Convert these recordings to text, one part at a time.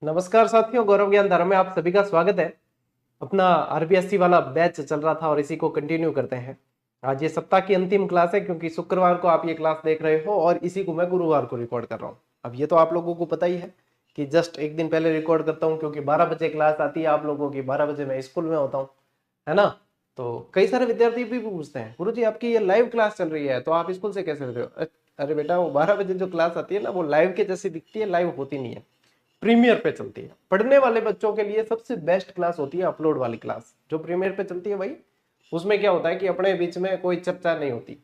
नमस्कार साथियों, गौरव ज्ञान धारा में आप सभी का स्वागत है। अपना आरबीएससी वाला बैच चल रहा था और इसी को कंटिन्यू करते हैं। आज ये सप्ताह की अंतिम क्लास है क्योंकि शुक्रवार को आप ये क्लास देख रहे हो और इसी को मैं गुरुवार को रिकॉर्ड कर रहा हूँ। अब ये तो आप लोगों को पता ही है कि जस्ट एक दिन पहले रिकॉर्ड करता हूँ क्योंकि 12 बजे क्लास आती है आप लोगों की, 12 बजे मैं स्कूल में होता हूँ, है ना। तो कई सारे विद्यार्थी भी पूछते हैं, गुरु जी आपकी ये लाइव क्लास चल रही है तो आप स्कूल से कैसे रहे हो। अरे बेटा, वो 12 बजे जो क्लास आती है ना, वो लाइव के जैसी दिखती है, लाइव होती नहीं है, प्रीमियर पे चलती है। पढ़ने वाले बच्चों के लिए सबसे बेस्ट क्लास होती है अपलोड वाली क्लास, जो प्रीमियर पे चलती है भाई। उसमें क्या होता है कि अपने बीच में कोई चर्चा नहीं होती,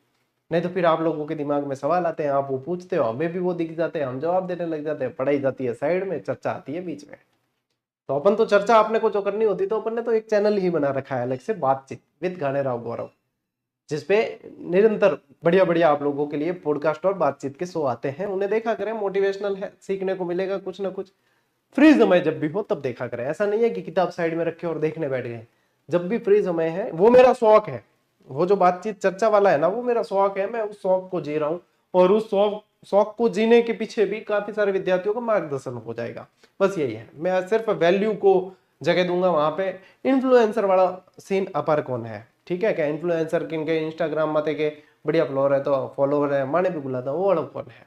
नहीं तो फिर आप लोगों के दिमाग में सवाल आते हैं, आप वो पूछते हो, हमें भी वो दिख जाते हैं, हम जवाब देने लग जाते हैं, पढ़ाई जाती है साइड में, चर्चा आती है बीच में। तो अपन तो चर्चा अपने को जो करनी होती तो अपन ने तो एक चैनल ही बना रखा है अलग से, बातचीत विद घाणेराव गौरव, जिसपे निरंतर बढ़िया बढ़िया आप लोगों के लिए पॉडकास्ट और बातचीत के शो आते हैं। उन्हें देखा करें, मोटिवेशनल है, सीखने को मिलेगा कुछ ना कुछ। फ्री समय जब भी हो तब देखा करें, ऐसा नहीं है कि किताब साइड में रखे और देखने बैठ गए। जब भी फ्री समय है, वो मेरा शौक है, वो जो बातचीत चर्चा वाला है ना, वो मेरा शौक है। मैं उस शौक को जी रहा हूँ और उस शौक को जीने के पीछे भी काफी सारे विद्यार्थियों का मार्गदर्शन हो जाएगा। बस यही है, मैं सिर्फ वैल्यू को जगह दूंगा वहां पे। इन्फ्लुएंसर वाला सीन अपार कौन है, ठीक है क्या। इन्फ्लुएंसर किनके इंस्टाग्राम माते के बढ़िया फॉलोवर है माने भी बुलाता वो वाला कौन है।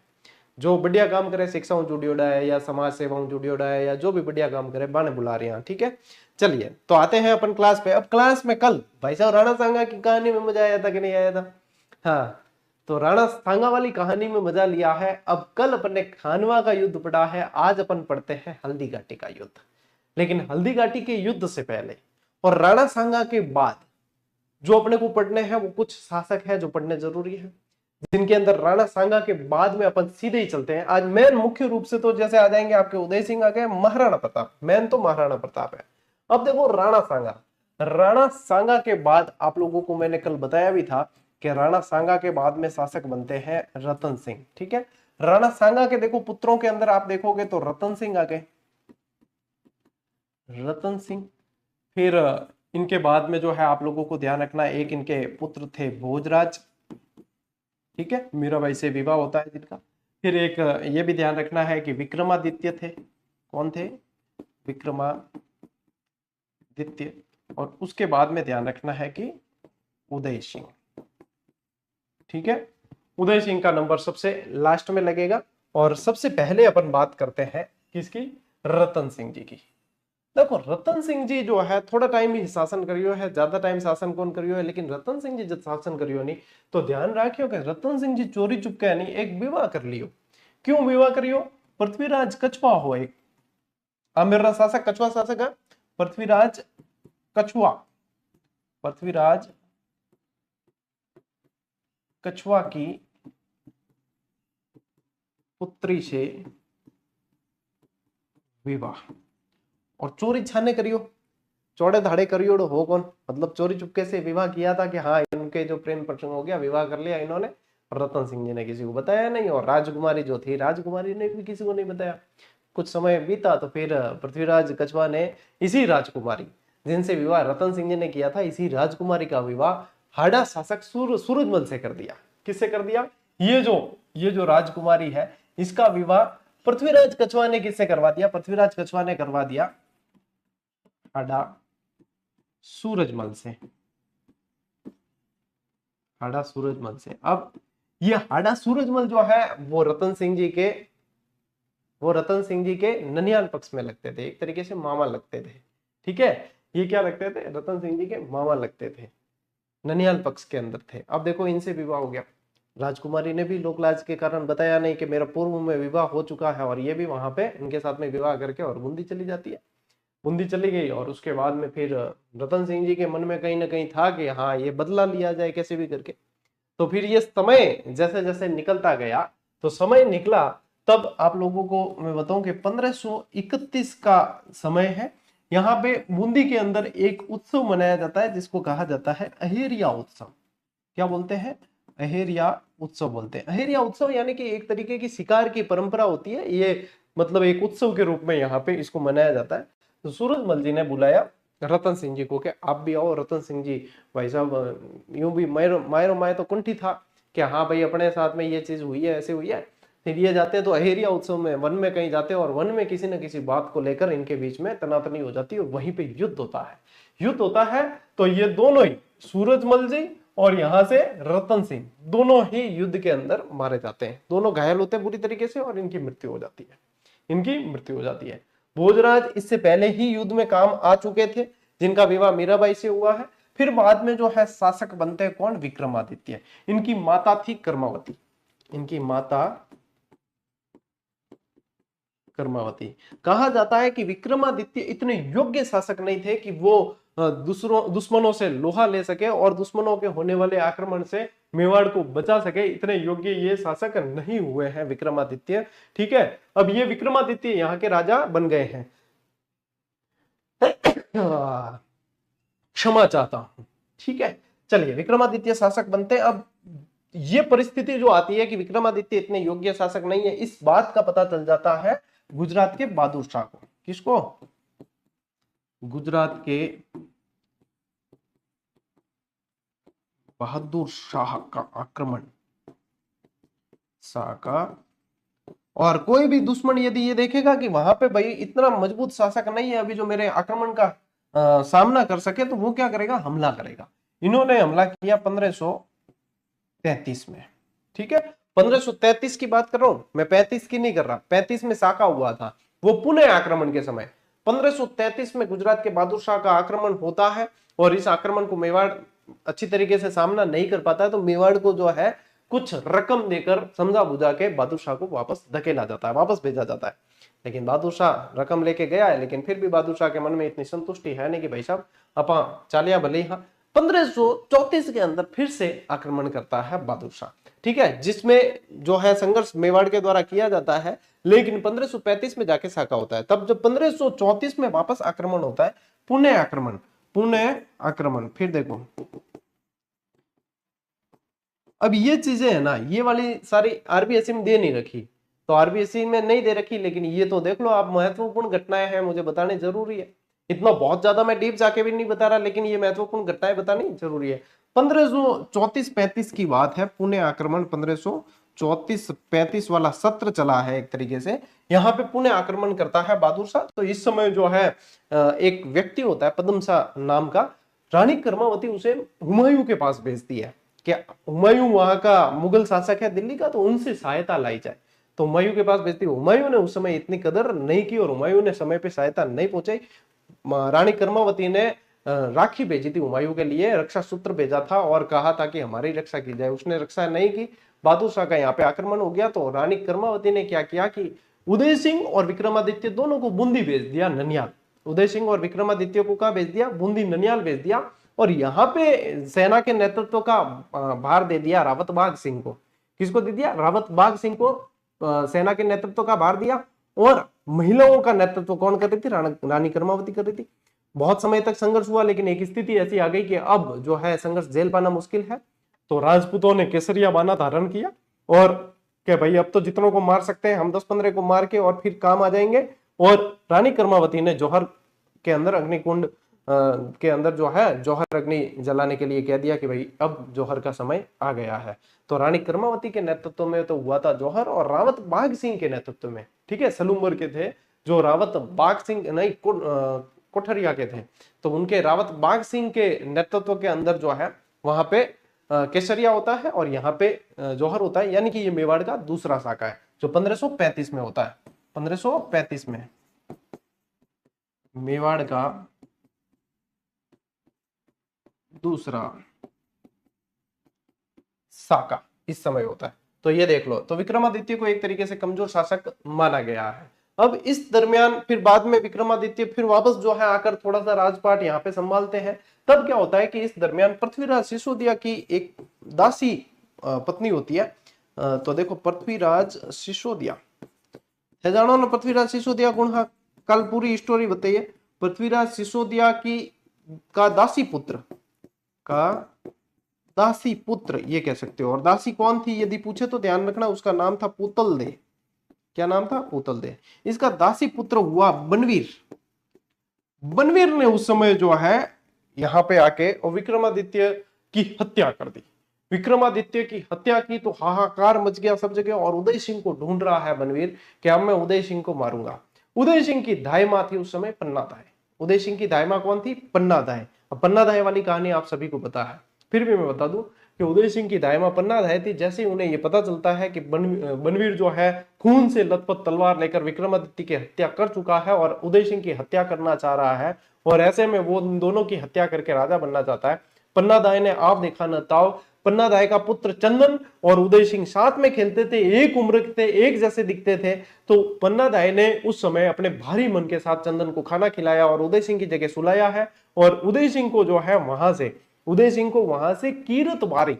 जो बढ़िया काम करे, शिक्षाओं जुड़ियोड़ा है या समाज सेवाओं जुड़ियोड़ा है या जो भी बढ़िया काम करे, बाने बुला रहे हैं, ठीक है। चलिए तो आते हैं अपन क्लास पे। अब क्लास में कल भाई साहब राणा सांगा की कहानी में मजा आया था कि नहीं आया था। हाँ, तो राणा सांगा वाली कहानी में मजा लिया है। अब कल अपन ने खानवा का युद्ध पढ़ा है, आज अपन पढ़ते हैं हल्दी घाटी का युद्ध। लेकिन हल्दी घाटी के युद्ध से पहले और राणा सांगा के बाद जो अपने को पढ़ने हैं वो कुछ शासक है जो पढ़ने जरूरी है, जिनके अंदर राणा सांगा के बाद में अपन सीधे ही चलते हैं। आज मेन मुख्य रूप से तो जैसे आ जाएंगे आपके उदय सिंह, आ गए महाराणा प्रताप, मेन तो महाराणा प्रताप है। अब देखो राणा सांगा, राणा सांगा के बाद आप लोगों को मैंने कल बताया भी था कि राणा सांगा के बाद में शासक बनते हैं रतन सिंह, ठीक है। राणा सांगा के देखो पुत्रों के अंदर आप देखोगे तो रतन सिंह आ गए, रतन सिंह। फिर इनके बाद में जो है आप लोगों को ध्यान रखना, एक इनके पुत्र थे भोजराज, ठीक है, मीराबाई से विवाह होता है जिनका। फिर एक ये भी ध्यान रखना है कि विक्रमादित्य थे। कौन थे? विक्रमादित्य। और उसके बाद में ध्यान रखना है कि उदय सिंह, ठीक है। उदय सिंह का नंबर सबसे लास्ट में लगेगा। और सबसे पहले अपन बात करते हैं किसकी? रतन सिंह जी की। देखो रतन सिंह जी जो है थोड़ा टाइम ही शासन करियो है, ज्यादा टाइम शासन कौन करियो है, लेकिन रतन सिंह जी जब शासन करियो नहीं तो ध्यान रखियो कि रतन सिंह जी चोरी चुपके नहीं एक विवाह कर लियो। क्यों विवाह करियो? पृथ्वीराज कछुआ हो एक, मेरा शासक कछुआ शासक है, पृथ्वीराज कछुआ, पृथ्वीराज कछुआ की पुत्री से विवाह। और चोरी छाने करियो, चौड़े धाड़े करियो हो कौन, मतलब चोरी चुपके से विवाह किया था कि हाँ इनके जो प्रेम प्रसंग हो गया, विवाह कर लिया इन्होंने। रतन सिंह जी ने किसी को बताया नहीं, और राजकुमारी जो थी, राजकुमारी ने भी किसी को नहीं बताया। कुछ समय बीता तो फिर पृथ्वीराज कछुआ ने इसी राजकुमारी जिनसे विवाह रतन सिंह जी ने किया था, इसी राजकुमारी का विवाह हाड़ा शासक सूरजमल से कर दिया। किससे कर दिया? ये जो राजकुमारी है इसका विवाह पृथ्वीराज कछुआ ने किससे करवा दिया? पृथ्वीराज कछुआ ने करवा दिया हाड़ा सूरजमल से, हाड़ा सूरजमल से। अब ये हाड़ा सूरजमल जो है वो रतन सिंह जी के ननियाल पक्ष में लगते थे, एक तरीके से मामा लगते थे, ठीक है। ये क्या लगते थे? रतन सिंह जी के मामा लगते थे, ननियाल पक्ष के अंदर थे। अब देखो इनसे विवाह हो गया, राजकुमारी ने भी लोकलाज के कारण बताया नहीं कि मेरा पूर्व में विवाह हो चुका है, और ये भी वहां पे इनके साथ में विवाह करके और बूंदी चली जाती है, बूंदी चली गई। और उसके बाद में फिर रतन सिंह जी के मन में कहीं ना कहीं था कि हाँ ये बदला लिया जाए कैसे भी करके। तो फिर ये समय जैसे जैसे निकलता गया, तो समय निकला तब आप लोगों को मैं बताऊं कि 1531 का समय है। यहाँ पे बूंदी के अंदर एक उत्सव मनाया जाता है जिसको कहा जाता है अहेरिया उत्सव। क्या बोलते हैं? अहेरिया उत्सव बोलते हैं। अहेरिया उत्सव यानी कि एक तरीके की शिकार की परंपरा होती है ये, मतलब एक उत्सव के रूप में यहाँ पे इसको मनाया जाता है। तो सूरजमल जी ने बुलाया रतन सिंह जी को कि आप भी आओ। रतन सिंह जी भाई साहब यूं भी मायरो मायरो माय तो कुंठी था कि हाँ भाई अपने साथ में ये चीज हुई है, ऐसे हुई है। फिर ये जाते हैं तो अहेरिया उत्सव में वन में कहीं जाते हैं और वन में किसी न किसी बात को लेकर इनके बीच में तनातनी हो जाती है और वहीं पे युद्ध होता है। युद्ध होता है तो ये दोनों ही, सूरजमल जी और यहां से रतन सिंह, दोनों ही युद्ध के अंदर मारे जाते हैं। दोनों घायल होते हैं बुरी तरीके से और इनकी मृत्यु हो जाती है, इनकी मृत्यु हो जाती है। भोजराज इससे पहले ही युद्ध में काम आ चुके थे, जिनका विवाह मीराबाई से हुआ है। फिर बाद में जो है शासक बनते हैं कौन? विक्रमादित्य। इनकी माता थी कर्मावती, इनकी माता कर्मावती। कहा जाता है कि विक्रमादित्य इतने योग्य शासक नहीं थे कि वो दुश्मनों से लोहा ले सके और दुश्मनों के होने वाले आक्रमण से मेवाड़ को बचा सके। इतने योग्य ये शासक नहीं हुए हैं विक्रमादित्य। ठीक है, अब ये विक्रमादित्य यहाँ के राजा बन गए हैं। क्षमा चाहता हूं। ठीक है, चलिए विक्रमादित्य शासक बनते हैं। अब ये परिस्थिति जो आती है कि विक्रमादित्य इतने योग्य शासक नहीं है, इस बात का पता चल जाता है गुजरात के बहादुर शाह को। किसको? गुजरात के बहादुर शाह का आक्रमण, शाह का। और कोई भी दुश्मन यदि ये देखेगा कि वहां पे भाई इतना मजबूत शासक नहीं है अभी जो मेरे आक्रमण का सामना कर सके, तो वो क्या करेगा? हमला करेगा। इन्होंने हमला किया 1533 में। ठीक है, 1533 की बात कर रहा हूं मैं, 35 की नहीं कर रहा। 35 में साका हुआ था, वो पुणे आक्रमण के समय। 1533 में गुजरात के बहादुर शाह का आक्रमण होता है और इस आक्रमण को मेवाड़ अच्छी तरीके से सामना नहीं कर पाता है, तो मेवाड़ को जो है कुछ रकम देकर समझा बुझा के बहादुर शाह को वापस धकेला जाता है, वापस भेजा जाता है। लेकिन बहादुर शाह रकम लेके गया है, लेकिन फिर भी बहादुर शाह के मन में इतनी संतुष्टि है नहीं कि भाई साहब अपा चालिया भले। हाँ, 1534 के अंदर फिर से आक्रमण करता है बहादुर शाह। ठीक है, जिसमें जो है संघर्ष मेवाड़ के द्वारा किया जाता है, लेकिन 1535 में जाके साका होता है। तब जब 1534 में वापस आक्रमण होता है, पुणे आक्रमण, पुणे आक्रमण। फिर देखो, अब ये चीजें है ना, ये वाली सारी आरबीएससी में दे नहीं रखी, तो आरबीएससी में नहीं दे रखी, लेकिन ये तो देख लो आप, महत्वपूर्ण घटनाएं हैं, मुझे बताने जरूरी है। इतना बहुत ज्यादा मैं डीप जाके भी नहीं बता रहा, लेकिन ये महत्वपूर्ण घटनाएं बतानी जरूरी है। 1534-35 की बात है, पुणे आक्रमण 1534-35 वाला सत्र चला है एक तरीके से। यहाँ पे पुणे आक्रमण करता है बहादुर शाह। तो इस समय जो है एक व्यक्ति होता है पद्म शाह नाम का, रानी कर्मावती उसे हुमायूं के पास भेजती है कि हुमायूं वहां का मुगल शासक है दिल्ली का, तो उनसे सहायता लाई जाए। तो हुमायूं के पास भेजती है। हुमायूं ने उस समय इतनी कदर नहीं की और हुमायूं ने समय पे सहायता नहीं पहुंचाई। रानी कर्मावती ने राखी भेजी थी हुमायूं के लिए, रक्षा सूत्र भेजा था और कहा था कि हमारी रक्षा की जाए। उसने रक्षा नहीं की, बहादुर शाह का यहाँ पे आक्रमण हो गया। तो रानी कर्मावती ने क्या किया कि उदय सिंह और विक्रमादित्य दोनों को बूंदी भेज दिया, ननियाल। उदय सिंह और विक्रमादित्य को कहा भेज दिया? बूंदी, ननियाल भेज दिया। और यहाँ पे सेना के नेतृत्व का भार दे दिया रावत बाघ सिंह को। किसको दे दिया? रावत बाघ सिंह को सेना के नेतृत्व का भार दिया। और महिलाओं का नेतृत्व कौन कर रही थी? रानी कर्मावती कर रही थी। बहुत समय तक संघर्ष हुआ, लेकिन एक स्थिति ऐसी आ गई कि अब जो है संघर्ष झेल पाना मुश्किल है। तो राजपूतों ने केसरिया बाना धारण किया और क्या भाई अब तो जितनों को मार सकते हैं हम, 10-15 को मार के और फिर काम आ जाएंगे। और रानी कर्मावती ने जौहर के अंदर अग्निकुंड के अंदर जो है जौहर अग्नि जलाने के लिए कह दिया कि भाई अब जौहर का समय आ गया है। तो रानी कर्मावती के नेतृत्व में तो हुआ था जौहर, और रावत बाघ सिंह के नेतृत्व में, ठीक है, सलूम्बर के थे जो रावत बाघ सिंह नहीं कोठरिया के थे, तो उनके रावत बाघ सिंह के नेतृत्व के अंदर जो है वहां पे केसरिया होता है और यहाँ पे जौहर होता है। यानी कि ये मेवाड़ का दूसरा शाखा है जो 1535 में होता है। 1535 में मेवाड़ का दूसरा शाखा इस समय होता है। तो ये देख लो, तो विक्रमादित्य को एक तरीके से कमजोर शासक माना गया है। अब इस दरमियान फिर बाद में विक्रमादित्य फिर वापस जो है आकर थोड़ा सा राजपाट यहाँ पे संभालते हैं। तब क्या होता है कि इस दरमियान पृथ्वीराज सिसोदिया की एक दासी पत्नी होती है। तो देखो, पृथ्वीराज सिसोदिया है, जानो ना पृथ्वीराज सिसोदिया कौन है? कल पूरी स्टोरी बताइए। पृथ्वीराज सिसोदिया की का दासी पुत्र ये कह सकते हो। और दासी कौन थी यदि पूछे तो ध्यान रखना, उसका नाम था पुतल दे। क्या नाम था? पुतल दे। इसका दासी पुत्र हुआ बनवीर। बनवीर ने उस समय जो है यहाँ पे आके और विक्रमादित्य की हत्या कर दी। विक्रमादित्य की हत्या की तो हाहाकार मच गया सब जगह, और उदय सिंह को ढूंढ रहा है बनवीर कि अब मैं उदय सिंह को मारूंगा। उदय सिंह की दाई थी उस समय पन्ना दाई। उदय सिंह की दाई कौन थी? पन्ना दाई। अब पन्ना दाई वाली कहानी आप सभी को पता है, फिर भी मैं बता दूं कि उदय सिंह की दाई पन्ना दाई थी। जैसे उन्हें यह पता चलता है कि बनवीर जो है खून से लथपथ तलवार लेकर विक्रमादित्य की हत्या कर चुका है और उदय सिंह की हत्या करना चाह रहा है, और ऐसे में वो उन दोनों की हत्या करके राजा बनना चाहता है। पन्ना दाई ने आप देखा न ताओ, पन्ना दाई का पुत्र चंदन और उदय सिंह साथ में खेलते थे, एक उम्र के थे, एक जैसे दिखते थे। तो पन्ना दाई ने उस समय अपने भारी मन के साथ चंदन को खाना खिलाया और उदय सिंह की जगह सुलाया है। और उदय सिंह को जो है वहां से कीरत बारी,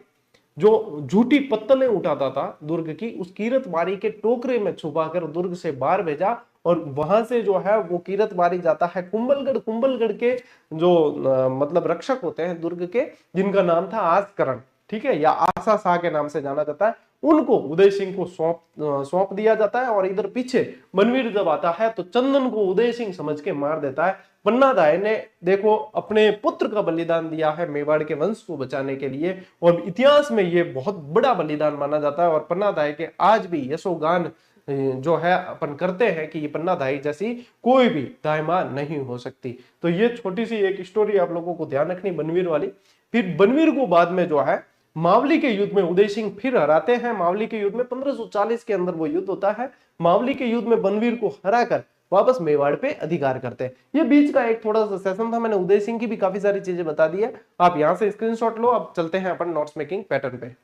जो झूठी पत्तलें उठाता था दुर्ग की, उस कीरत बारी के टोकरे में छुपाकर दुर्ग से बाहर भेजा। और वहां से जो है वो कीरत बारी जाता है कुंभलगढ़। कुंभलगढ़ के जो मतलब रक्षक होते हैं दुर्ग के, जिनका नाम था आसकरण, ठीक है, या आसा शाह के नाम से जाना जाता है, उनको उदय सिंह को सौंप दिया जाता है। और इधर पीछे बनवीर जब आता है तो चंदन को उदय सिंह समझ के मार देता है। पन्ना दाई ने देखो अपने पुत्र का बलिदान दिया है मेवाड़ के वंश को बचाने के लिए, और इतिहास में ये बहुत बड़ा बलिदान माना जाता है। और पन्ना दाई के आज भी यशोगान जो है अपन करते हैं कि ये पन्ना दाई जैसी कोई भी दाई मां नहीं हो सकती। तो ये छोटी सी एक स्टोरी आप लोगों को ध्यान रखनी बनवीर वाली। फिर बनवीर को बाद में जो है मावली के युद्ध में उदय सिंह फिर हराते हैं। मावली के युद्ध में 1540 के अंदर वो युद्ध होता है। मावली के युद्ध में बनवीर को हराकर वापस मेवाड़ पे अधिकार करते हैं। ये बीच का एक थोड़ा सा सेशन था, मैंने उदय सिंह की भी काफी सारी चीजें बता दी है। आप यहां से स्क्रीनशॉट लो। अब चलते हैं अपन नोट्स मेकिंग पैटर्न पे।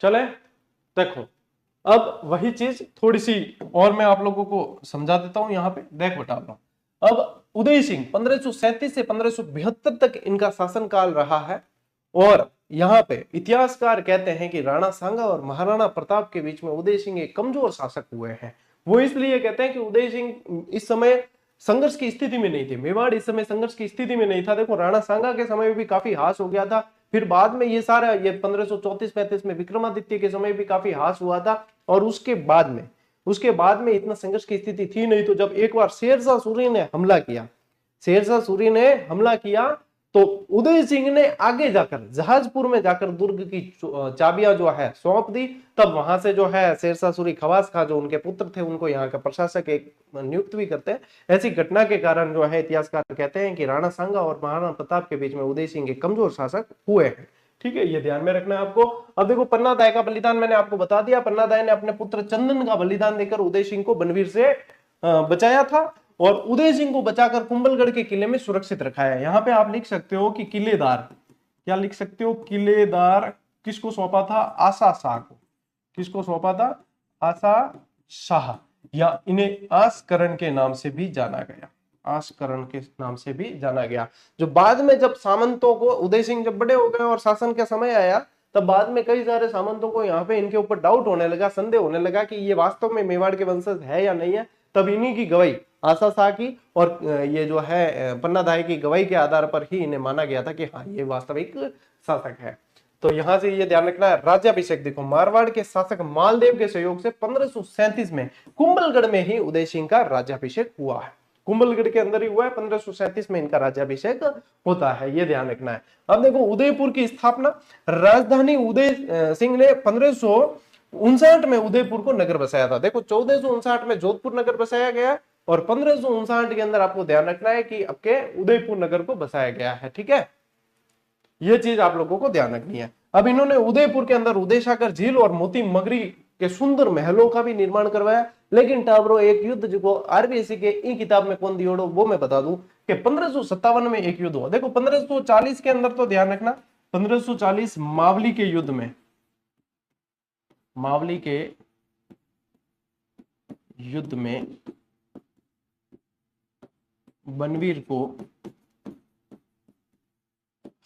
चले देखो, अब वही चीज थोड़ी सी और मैं आप लोगों को समझा देता हूं। यहां पे देख बता रहा हूं। अब उदय सिंह 1537 से 1572 तक इनका शासनकाल रहा है। और यहाँ पे इतिहासकार कहते हैं कि राणा सांगा और महाराणा प्रताप के बीच में उदय सिंह एक कमजोर शासक हुए हैं। वो इसलिए कहते हैं कि उदय सिंह इस समय संघर्ष की स्थिति में नहीं थे, मेवाड़ इस समय संघर्ष की स्थिति में नहीं था। देखो राणा सांगा के समय में भी काफी हास हो गया था, फिर बाद में ये सारा ये 1534-35 में विक्रमादित्य के समय भी काफी हास हुआ था। और उसके बाद में इतना संघर्ष की स्थिति थी नहीं। तो जब एक बार शेरशाह सूरी ने हमला किया, शेरशाह सूरी ने हमला किया, तो उदय सिंह ने आगे जाकर जहाजपुर में जाकर दुर्ग की चाबियां जो है सौंप दी। तब वहां से जो है शेरशाह सूरी खवास खां जो उनके पुत्र थे उनको यहाँ का प्रशासक एक नियुक्त भी करते हैं। ऐसी घटना के कारण जो है इतिहासकार कहते हैं कि राणा सांगा और महाराणा प्रताप के बीच में उदय सिंह एक कमजोर शासक हुए हैं। ठीक है, ये ध्यान में रखना है आपको। अब देखो पन्ना दाई का बलिदान मैंने आपको बता दिया। पन्ना दाई ने अपने पुत्र चंदन का बलिदान देकर उदय सिंह को बनवीर से बचाया था और उदय सिंह को बचाकर कुंभलगढ़ के किले में सुरक्षित रखा है। यहां पे आप लिख सकते हो कि किलेदार, क्या लिख सकते हो, किलेदार किसको सौंपा था? आसा शाह को। किसको सौंपा था? आसा शाह, या इन्हें आसकरण के नाम से भी जाना गया। आसकरण के नाम से भी जाना गया। जो बाद में जब सामंतों को, उदय सिंह जब बड़े हो गए और शासन का समय आया, तब बाद में कई सारे सामंतों को यहाँ पे इनके ऊपर डाउट होने लगा, संदेह होने लगा कि ये वास्तव में मेवाड़ के वंशज है या नहीं है। तब इन्हीं की गवाही, आसा शाह की और ये जो है पन्ना दाई की गवाही के आधार पर ही इन्हें माना गया था कि हाँ ये वास्तविक शासक है। तो यहां से ये ध्यान रखना है। राज्याभिषेक देखो, मारवाड़ के शासक मालदेव के सहयोग से 1537 में कुंभलगढ़ में ही उदय सिंह का राज्याभिषेक हुआ है। कुंभलगढ़ के अंदर ही हुआ है, 1537 में इनका राज्याभिषेक होता है, ये ध्यान रखना है। अब देखो उदयपुर की स्थापना, राजधानी उदय सिंह ने 1559 में उदयपुर को नगर बसाया था। देखो 1459 में जोधपुर नगर बसाया गया और 1559 के अंदर आपको ध्यान रखना है कि आपके उदयपुर नगर को बसाया गया है। ठीक है, ये चीज आप लोगों को ध्यान रखनी है। अब इन्होंने उदयपुर के अंदर उदय सागर झील और मोती मगरी के सुंदर महलों का भी निर्माण करवाया। लेकिन टाबरो एक युद्ध जो आरबीएससी के ई किताब में कौन दियोड़ो वो मैं बता दूं कि 1557 में एक युद्ध हुआ। देखो 1540 के अंदर तो ध्यान रखना, 1540 मावली के युद्ध में, मावली के युद्ध में बनवीर को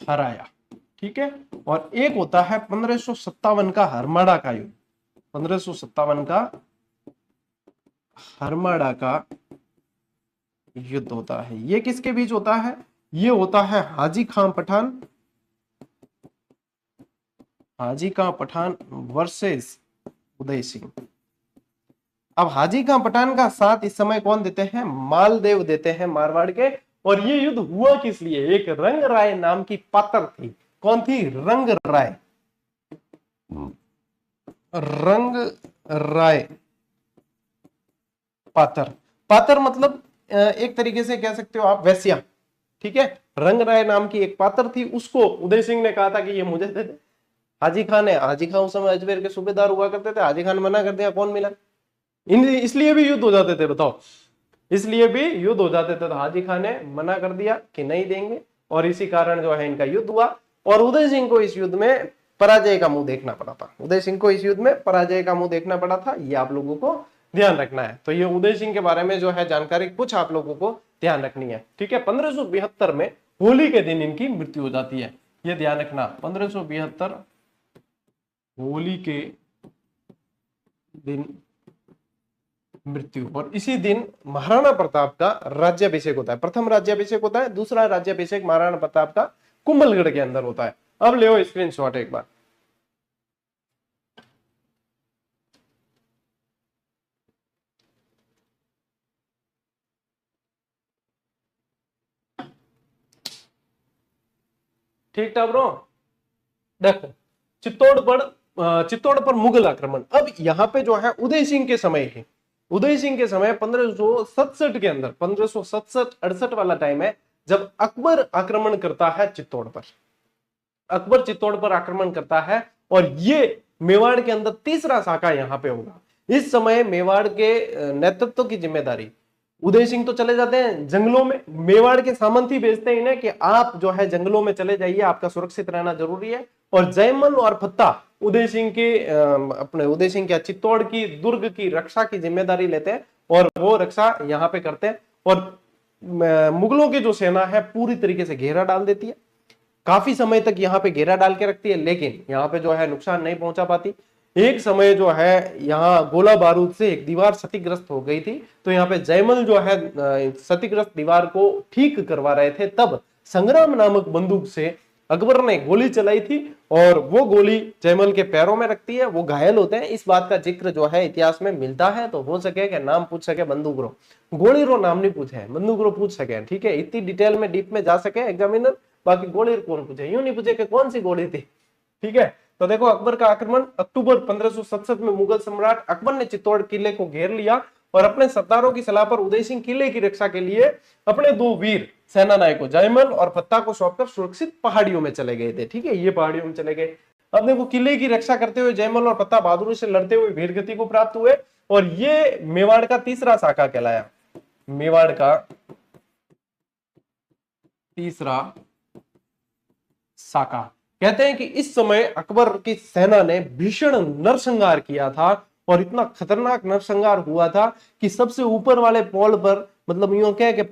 हराया। ठीक है, और एक होता है 1557 का हरमाड़ा का युद्ध। 1557 का हरमाड़ा का युद्ध होता है। ये किसके बीच होता है? ये होता है हाजी खां पठान, हाजी खां पठान वर्सेस उदय सिंह। अब हाजी खां पठान का साथ इस समय कौन देते हैं? मालदेव देते हैं मारवाड़ के। और ये युद्ध हुआ किस लिए? एक रंग राय नाम की पात्र थी। कौन थी? रंग राय। रंग राय पातर। पातर मतलब एक तरीके से कह सकते हो आप वेश्या। ठीक है, रंग राय नाम की एक पात्र थी, उसको उदय सिंह ने कहा था कि ये मुझे दे दे। हाजी खान ने, हाजी खान उस समय अजमेर के सूबेदार हुआ करते थे, हाजी खान ने मना कर दिया, कौन मिला? इसलिए भी युद्ध हो जाते थे, बताओ, इसलिए भी युद्ध हो जाते थे। तो हाजी खान ने मना कर दिया कि नहीं देंगे, और इसी कारण जो है इनका युद्ध हुआ। और उदय सिंह को इस युद्ध में पराजय का मुंह देखना पड़ा था। उदय सिंह को इस युद्ध में पराजय का मुंह देखना पड़ा था, ये आप लोगों को ध्यान रखना है। तो ये उदय सिंह के बारे में जो है जानकारी कुछ आप लोगों को ध्यान रखनी है। ठीक है, 1572 में होली के दिन इनकी मृत्यु हो जाती है, ये ध्यान रखना। 1572 होली के दिन मृत्यु। और इसी दिन महाराणा प्रताप का राज्याभिषेक होता है। प्रथम राज्याभिषेक होता है, दूसरा राज्याभिषेक महाराणा प्रताप का कुंभलगढ़ के अंदर होता है। अब ले स्क्रीनशॉट एक बार। ठीक था ब्रो? देखो, चित्तौड़ पर मुगल आक्रमण। अब यहाँ पे जो है उदय सिंह के समय है, उदय सिंह के समय 1567 के अंदर, 1567-68 वाला टाइम है जब अकबर आक्रमण करता है चित्तौड़ पर। अकबर चित्तौड़ पर आक्रमण करता है, और ये मेवाड़ के अंदर तीसरा साका यहाँ पे होगा। इस समय मेवाड़ के नेतृत्व की जिम्मेदारी, उदय सिंह तो चले जाते हैं जंगलों में, मेवाड़ के सामंत ही भेजते हैं इन्हें कि आप जो है जंगलों में चले जाइए, आपका सुरक्षित रहना जरूरी है। और जयमल और फत्ता उदय सिंह के अपने उदय सिंह के चित्तौड़ की दुर्ग की रक्षा की जिम्मेदारी लेते हैं, और वो रक्षा यहाँ पे करते हैं। और मुगलों की जो सेना है पूरी तरीके से घेरा डाल देती है, काफी समय तक यहाँ पे घेरा डाल के रखती है, लेकिन यहाँ पे जो है नुकसान नहीं पहुंचा पाती। एक समय जो है यहाँ गोला बारूद से एक दीवार क्षतिग्रस्त हो गई थी, तो यहाँ पे जयमल जो है क्षतिग्रस्त दीवार को ठीक करवा रहे थे, तब संग्राम नामक बंदूक से अकबर ने गोली चलाई थी, और वो गोली जयमल के पैरों में रखती है, वो घायल होते हैं। इस बात का जिक्र जो है इतिहास में मिलता है। तो हो सके कि नाम पूछ सके बंदूक रो, गोली रो नाम नहीं पूछे, बंदूक रो पूछ सके। ठीक है, इतनी डिटेल में डीप में जा सके एग्जामिनर, बाकी गोली कौन पूछे, यूं नहीं पूछे कि कौन सी गोली थी। ठीक है, तो देखो अकबर का आक्रमण अक्टूबर 1567 में मुगल सम्राट अकबर ने चित्तौड़ किले को घेर लिया, और अपने सरदारों की सलाह पर उदय सिंह किले की रक्षा के लिए अपने दो वीर सेना नायकों जयमल और फत्ता को सौंपकर सुरक्षित पहाड़ियों में चले गए थे। ठीक है, ये पहाड़ियों में चले गए। अब देखो, किले की रक्षा करते हुए जयमल और फत्ता बहादुरी से लड़ते हुए वीरगति को प्राप्त हुए, और ये मेवाड़ का तीसरा साका कहलाया। मेवाड़ का तीसरा साका। कहते हैं कि इस समय अकबर की सेना ने भीषण नरसंहार किया था, और इतना खतरनाक नरसंहार हुआ था कि सबसे ऊपर वाले पॉल पर, मतलब यूं क्या कि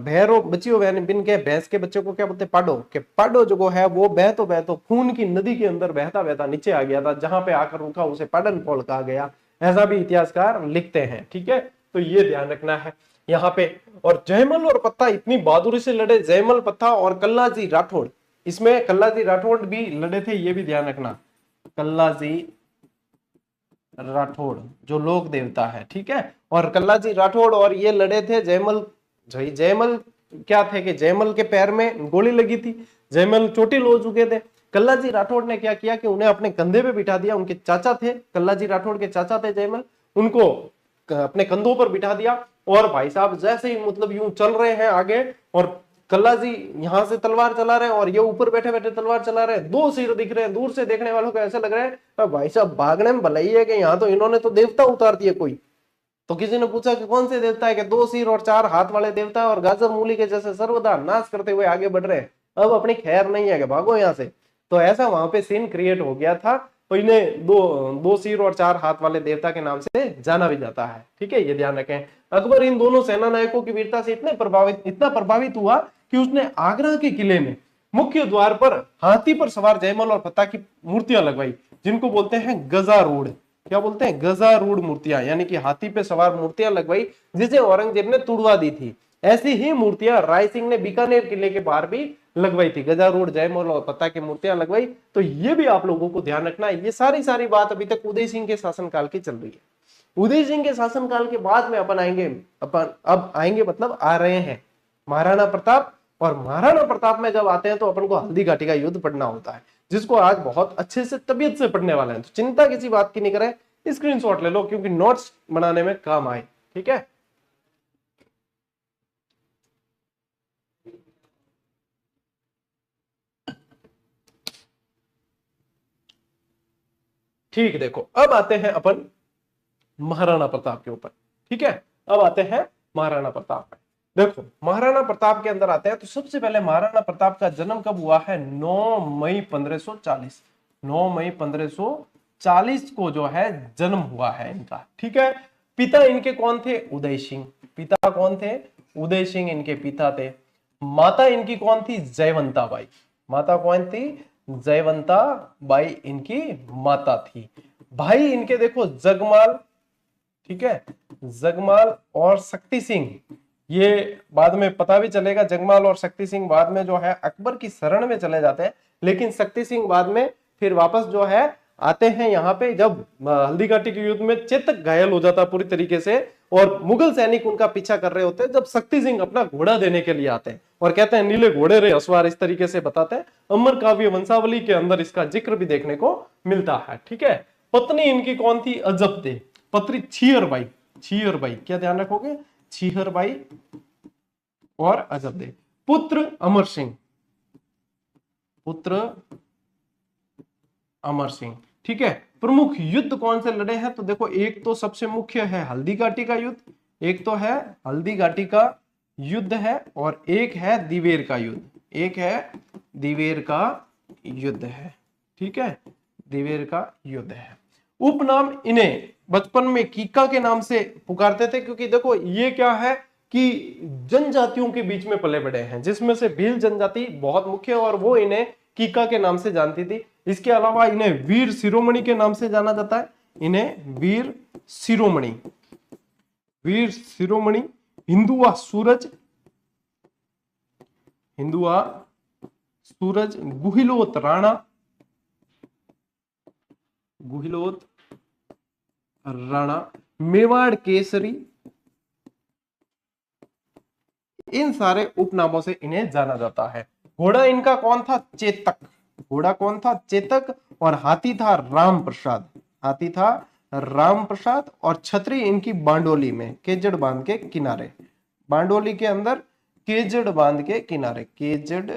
भैरो बच्चियों बिन के भैंस के बच्चे को क्या बोलते हैं, पाडो के पाडो जो है वो बहतो खून की नदी के अंदर बहता बहता नीचे आ गया था, जहां पे आकर रुका उसे पाडन पॉल कहा गया, ऐसा भी इतिहासकार लिखते हैं। ठीक है, तो ये ध्यान रखना है यहाँ पे। और जयमल और पत्ता इतनी बहादुरी से लड़े, जयमल पत्ता और कल्लाजी राठौड़, इसमें कल्लाजी राठौड़ भी लड़े थे, ये भी ध्यान रखना। कल्लाजी राठौड़ जो लोक देवता है, ठीक है, और कल्लाजी राठौड़ और ये लड़े थे। जयमल क्या थे कि जयमल के पैर में गोली लगी थी, जयमल चोटिल हो चुके थे। कल्लाजी राठौड़ ने क्या किया कि उन्हें अपने कंधे पे बिठा दिया, उनके चाचा थे, कल्लाजी राठौड़ के चाचा थे जयमल, उनको अपने कंधों पर बिठा दिया, और भाई साहब जैसे ही मतलब यूं चल रहे हैं आगे, और कल्लाजी यहां से तलवार चला रहे हैं और ये ऊपर बैठे बैठे तलवार चला रहे हैं, दो सिर दिख रहे हैं, दूर से देखने वालों को ऐसा लग रहा है भाई साहब भागने में भलाई है कि यहाँ तो इन्होंने तो देवता उतार दिए कोई। तो किसी ने पूछा कि कौन से देवता है, कि दो सिर और चार हाथ वाले देवता, और गाजर मूली के जैसे सर्वदा नाश करते हुए आगे बढ़ रहे हैं, अब अपनी खैर नहीं है कि भागो यहाँ से। तो ऐसा वहां पे सीन क्रिएट हो गया था। तो इन्हें दो सिर और चार हाथ वाले देवता के नाम से जाना भी जाता है। ठीक है, ये ध्यान रखें। अकबर इन दोनों सेना नायकों की वीरता से इतना प्रभावित हुआ कि उसने आगरा के किले में मुख्य द्वार पर हाथी पर सवार जयमल और फत्ता की मूर्तियां लगवाई, जिनको बोलते हैं गजारूढ़। क्या बोलते हैं? गजारूढ़ मूर्तियां, यानी कि हाथी पे सवार मूर्तियां लगवाई, जिसे औरंगजेब ने तुड़वा दी थी। ऐसी ही मूर्तियां राय सिंह ने बीकानेर किले के बाहर भी लगवाई थी, गजारूढ़ जयमल और फत्ता की मूर्तियां लगवाई। तो ये भी आप लोगों को ध्यान रखना है। ये सारी बात अभी तक उदय सिंह के शासनकाल की चल रही है। उदय सिंह के शासनकाल के बाद में अपन आएंगे, अपन अब आएंगे मतलब आ रहे हैं महाराणा प्रताप। और महाराणा प्रताप में जब आते हैं तो अपन को हल्दी घाटी का युद्ध पढ़ना होता है, जिसको आज बहुत अच्छे से तबीयत से पढ़ने वाले हैं। तो चिंता किसी बात की नहीं करें, स्क्रीनशॉट ले लो क्योंकि नोट्स बनाने में काम आए। ठीक है, ठीक। देखो अब आते हैं अपन महाराणा प्रताप के ऊपर। ठीक है, अब आते हैं महाराणा प्रताप में। देखो महाराणा प्रताप के अंदर आते हैं तो सबसे पहले महाराणा प्रताप का जन्म कब हुआ है? 9 मई 1540। 9 मई 1540 को जो है जन्म हुआ है इनका। ठीक है, पिता इनके कौन थे? उदय सिंह। पिता कौन थे? उदय सिंह इनके पिता थे। माता इनकी कौन थी? जयवंता बाई। माता कौन थी? जयवंता बाई इनकी माता थी। भाई इनके देखो जगमाल, ठीक है, जगमाल और शक्ति सिंह। ये बाद में पता भी चलेगा, जगमाल और शक्ति सिंह बाद में जो है अकबर की शरण में चले जाते हैं, लेकिन शक्ति सिंह बाद में फिर वापस जो है आते हैं यहाँ पे जब हल्दी घाटी के युद्ध में चेतक घायल हो जाता पूरी तरीके से और मुगल सैनिक उनका पीछा कर रहे होते हैं, जब शक्ति सिंह अपना घोड़ा देने के लिए आते हैं और कहते हैं नीले घोड़े रे असवार, इस तरीके से बताते हैं। अमर काव्य वंशावली के अंदर इसका जिक्र भी देखने को मिलता है। ठीक है, पत्नी इनकी कौन थी? अजब दे। पत्री छियर बाई। छियर बाई, क्या ध्यान रखोगे? छिहर बाई और अजब दे। पुत्र अमर सिंह। पुत्र अमर सिंह। ठीक है, प्रमुख युद्ध कौन से लड़े हैं? तो देखो एक तो सबसे मुख्य है हल्दी घाटी का युद्ध, एक तो है हल्दी घाटी का युद्ध है और एक है दिवेर का युद्ध। एक है दिवेर का युद्ध है। ठीक है, दिवेर का युद्ध है। उपनाम इन्हें बचपन में कीका के नाम से पुकारते थे, क्योंकि देखो ये क्या है कि जनजातियों के बीच में पले बड़े हैं, जिसमें से भील जनजाति बहुत मुख्य और वो इन्हें कीका के नाम से जानती थी। इसके अलावा इन्हें वीर शिरोमणि के नाम से जाना जाता है। इन्हें वीर शिरोमणि, वीर शिरोमणि। हिंदुआ सूरज, हिंदुआ सूरज। गुहिलोत राणा, गुहिलोत राणा। मेवाड़ केसरी। इन सारे उपनामों से इन्हें जाना जाता है। घोड़ा इनका कौन था? चेतक। घोड़ा कौन था? चेतक। और हाथी था राम प्रसाद। हाथी था राम प्रसाद। और छतरी इनकी बांडोली में, केजड़ बांध के किनारे, बांडोली के अंदर केजड़ बांध के किनारे, केजड़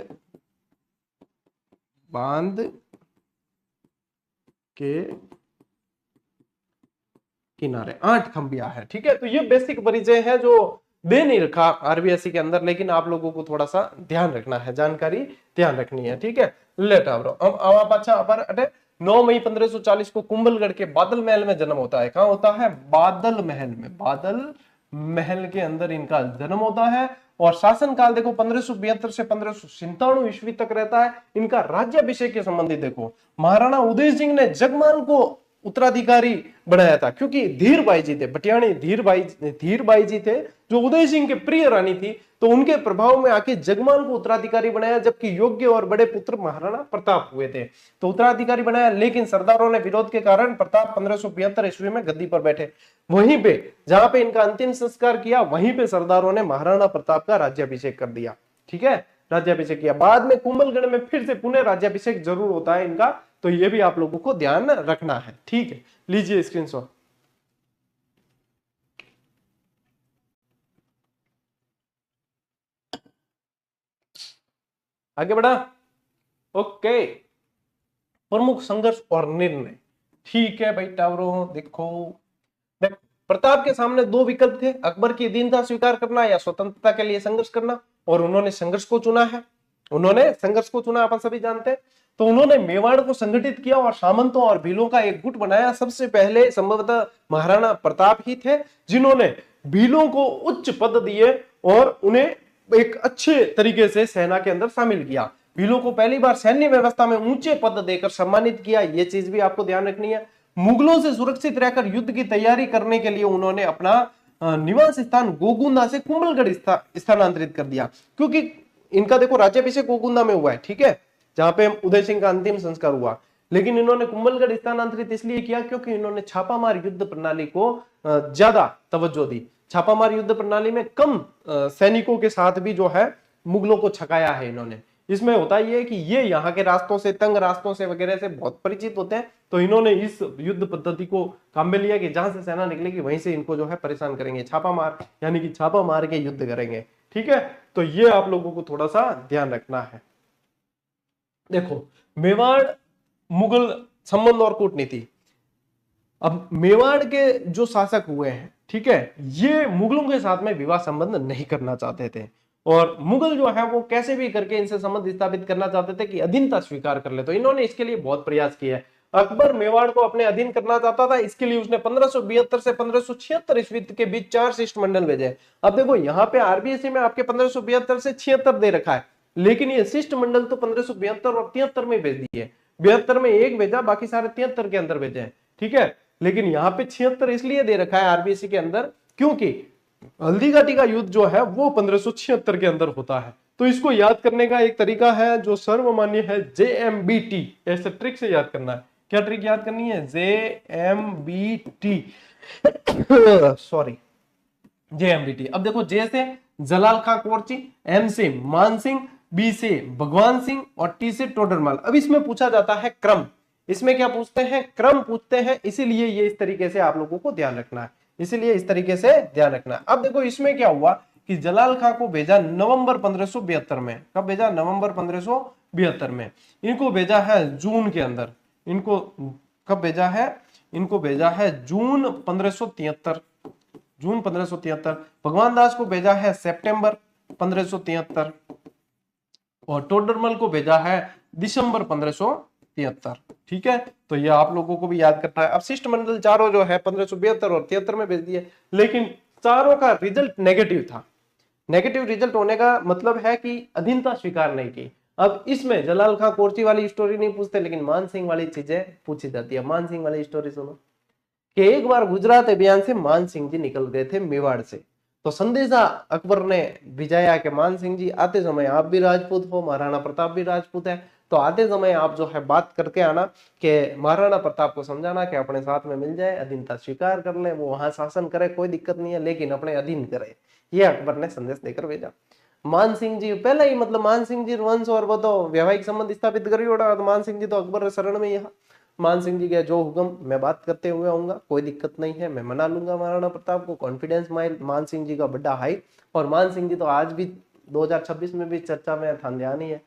बांध के किनारे। 8 खंबिया है। ठीक है, तो ये बेसिक परिचय है जो दे नहीं रखा आरबीएससी के अंदर, लेकिन आप लोगों को थोड़ा सा ध्यान रखना है, जानकारी ध्यान रखनी है। ठीक है, लेट आओ। अब आप अच्छा पर अटे 9 मई 1540 को कुंभलगढ़ के बादल महल में जन्म होता है। कहां होता है? बादल महल में। बादल महल के अंदर इनका जन्म होता है और शासनकाल देखो 1572 से 1597 ईस्वी तक रहता है। इनका राज्याभिषेक के संबंधित देखो, महाराणा उदय सिंह ने जगमाल को उत्तराधिकारी बनाया था, क्योंकि धीरबाई जी थे, भटियाणी धीरबाई जी थे जो उदय सिंह के प्रिय रानी थी, तो उनके प्रभाव में आके जगमाल को उत्तराधिकारी बनाया, जबकि योग्य और बड़े पुत्र महाराणा प्रताप हुए थे, तो उत्तराधिकारी बनाया। लेकिन सरदारों ने विरोध के कारण प्रताप 1572 ईस्वी में गद्दी पर बैठे। वहीं पे जहां पे इनका अंतिम संस्कार किया, वहीं पे सरदारों ने महाराणा प्रताप का राज्याभिषेक कर दिया। ठीक है, राज्याभिषेक किया। बाद में कुंभलगढ़ में फिर से पुनः राज्याभिषेक जरूर होता है इनका, तो ये भी आप लोगों को ध्यान रखना है। ठीक है, लीजिए स्क्रीनशॉट। आगे बढ़ा। ओके, प्रमुख संघर्ष और निर्णय। ठीक है भाई टावरों, देखो प्रताप के सामने 2 विकल्प थे, अकबर की अधीनता स्वीकार करना या स्वतंत्रता के लिए संघर्ष करना, और उन्होंने संघर्ष को चुना है। उन्होंने संघर्ष को चुना, अपन सभी जानते हैं। तो उन्होंने मेवाड़ को संगठित किया और सामंतों और भीलों का एक गुट बनाया। सबसे पहले संभवतः महाराणा प्रताप ही थे जिन्होंने भीलों को उच्च पद दिए और उन्हें एक अच्छे तरीके से सेना के अंदर शामिल किया। भीलों को पहली बार सैन्य व्यवस्था में ऊंचे पद देकर सम्मानित किया, यह चीज भी आपको ध्यान रखनी है। मुगलों से सुरक्षित रहकर युद्ध की तैयारी करने के लिए उन्होंने अपना निवास स्थान गोगुंदा से कुंभलगढ़ स्थानांतरित कर दिया, क्योंकि इनका देखो राज्याभिषेक गोगुंदा में हुआ है। ठीक है, जहां पे उदय सिंह का अंतिम संस्कार हुआ। लेकिन इन्होंने कुंभलगढ़ स्थानांतरित इसलिए किया क्योंकि इन्होंने छापामार युद्ध प्रणाली को ज्यादा तवज्जो दी। छापामार युद्ध प्रणाली में कम सैनिकों के साथ भी जो है मुगलों को छकाया है इन्होंने। इसमें होता ये है कि ये यहाँ के रास्तों से, तंग रास्तों से वगैरह से बहुत परिचित होते हैं, तो इन्होंने इस युद्ध पद्धति को काम में लिया कि जहां से सेना निकलेगी वहीं से इनको जो है परेशान करेंगे, छापा मार, यानी कि छापा मार के युद्ध करेंगे। ठीक है, तो ये आप लोगों को थोड़ा सा ध्यान रखना है। देखो, मेवाड़ मुगल संबंध और कूटनीति। अब मेवाड़ के जो शासक हुए हैं, ठीक है, ये मुगलों के साथ में विवाह संबंध नहीं करना चाहते थे, और मुगल जो है वो कैसे भी करके इनसे संबंध स्थापित करना चाहते थे कि अधीनता स्वीकार कर ले। तो इन्होंने इसके लिए बहुत प्रयास किया है। अकबर मेवाड़ को अपने अधीन करना चाहता था, इसके लिए उसने 1572 से 1576 ईस्वी के बीच 4 शिष्टमंडल भेजे। अब देखो यहाँ पे आरबीएससी में आपके 1572 से 76 दे रखा है, लेकिन ये शिष्टमंडल तो 1572 और 73 में भेज दिए। 72 में एक भेजा, बाकी सारे 73 के अंदर भेजे हैं। ठीक है, लेकिन यहाँ पे 76 इसलिए दे रखा है आरबीएससी के अंदर क्योंकि हल्दीघाटी का युद्ध जो है वो 1576 के अंदर होता है। तो इसको याद करने का एक तरीका है जो सर्वमान्य है, JMBT, ऐसे ट्रिक से याद करना है। क्या ट्रिक याद करनी है? JMBT sorry, JMBT। अब देखो, जे से जलाल खां कोरची, M से मान सिंह, B से भगवान सिंह और T से टोडरमल। अब इसमें पूछा जाता है क्रम, इसमें क्या पूछते हैं? क्रम पूछते हैं, इसीलिए ये इस तरीके से आप लोगों को ध्यान रखना है, इसीलिए इस तरीके से ध्यान रखना है। अब देखो इसमें क्या हुआ कि जलाल खां को भेजा नवंबर 1572 में। कब भेजा? नवंबर 1572 में। इनको भेजा है जून के अंदर। इनको कब भेजा है? इनको भेजा है जून 1573, जून 1573। भगवान दास को भेजा है सितंबर 1573 और टोडरमल को भेजा है दिसंबर 1573। ठीक है, तो ये आप लोगों को भी याद करना है। अब शिष्टमंडल चारों जो है 1572 और 73 में भेज दिए, लेकिन चारों का रिजल्ट नेगेटिव था। नेगेटिव रिजल्ट होने का मतलब है कि अधीनता स्वीकार नहीं की। अब इसमें जलाल खां कोरची वाली स्टोरी नहीं पूछते, लेकिन मान सिंह वाली चीजें पूछी जाती है। मान सिंह वाली स्टोरी सुनो कि एक बार गुजरात अभियान से मान सिंह जी निकल गए थे मेवाड़ से, तो संदेशा अकबर ने भिजाया कि मान सिंह जी आते समय आप भी राजपूत हो, महाराणा प्रताप भी राजपूत है, तो आते समय आप जो है बात करके आना कि महाराणा प्रताप को समझाना कि अपने साथ में मिल जाए, अधीनता स्वीकार कर ले, वो वहां शासन करे, कोई दिक्कत नहीं है, लेकिन अपने अधीन करे। ये अकबर ने संदेश देकर भेजा। मान सिंह जी पहले ही, मतलब मान सिंह जी वंश और वो तो वैवाहिक संबंध स्थापित कर ही उड़ा, मान सिंह जी तो अकबर शरण में यहाँ। मान सिंह जी के जो हुक्म मैं बात करते हुए आऊंगा, कोई दिक्कत नहीं है, मैं मना लूंगा महाराणा प्रताप को। कॉन्फिडेंस मान सिंह जी का बड़ा हाई, और मान सिंह जी तो आज भी 2026 में भी चर्चा में था, ध्यान ही है।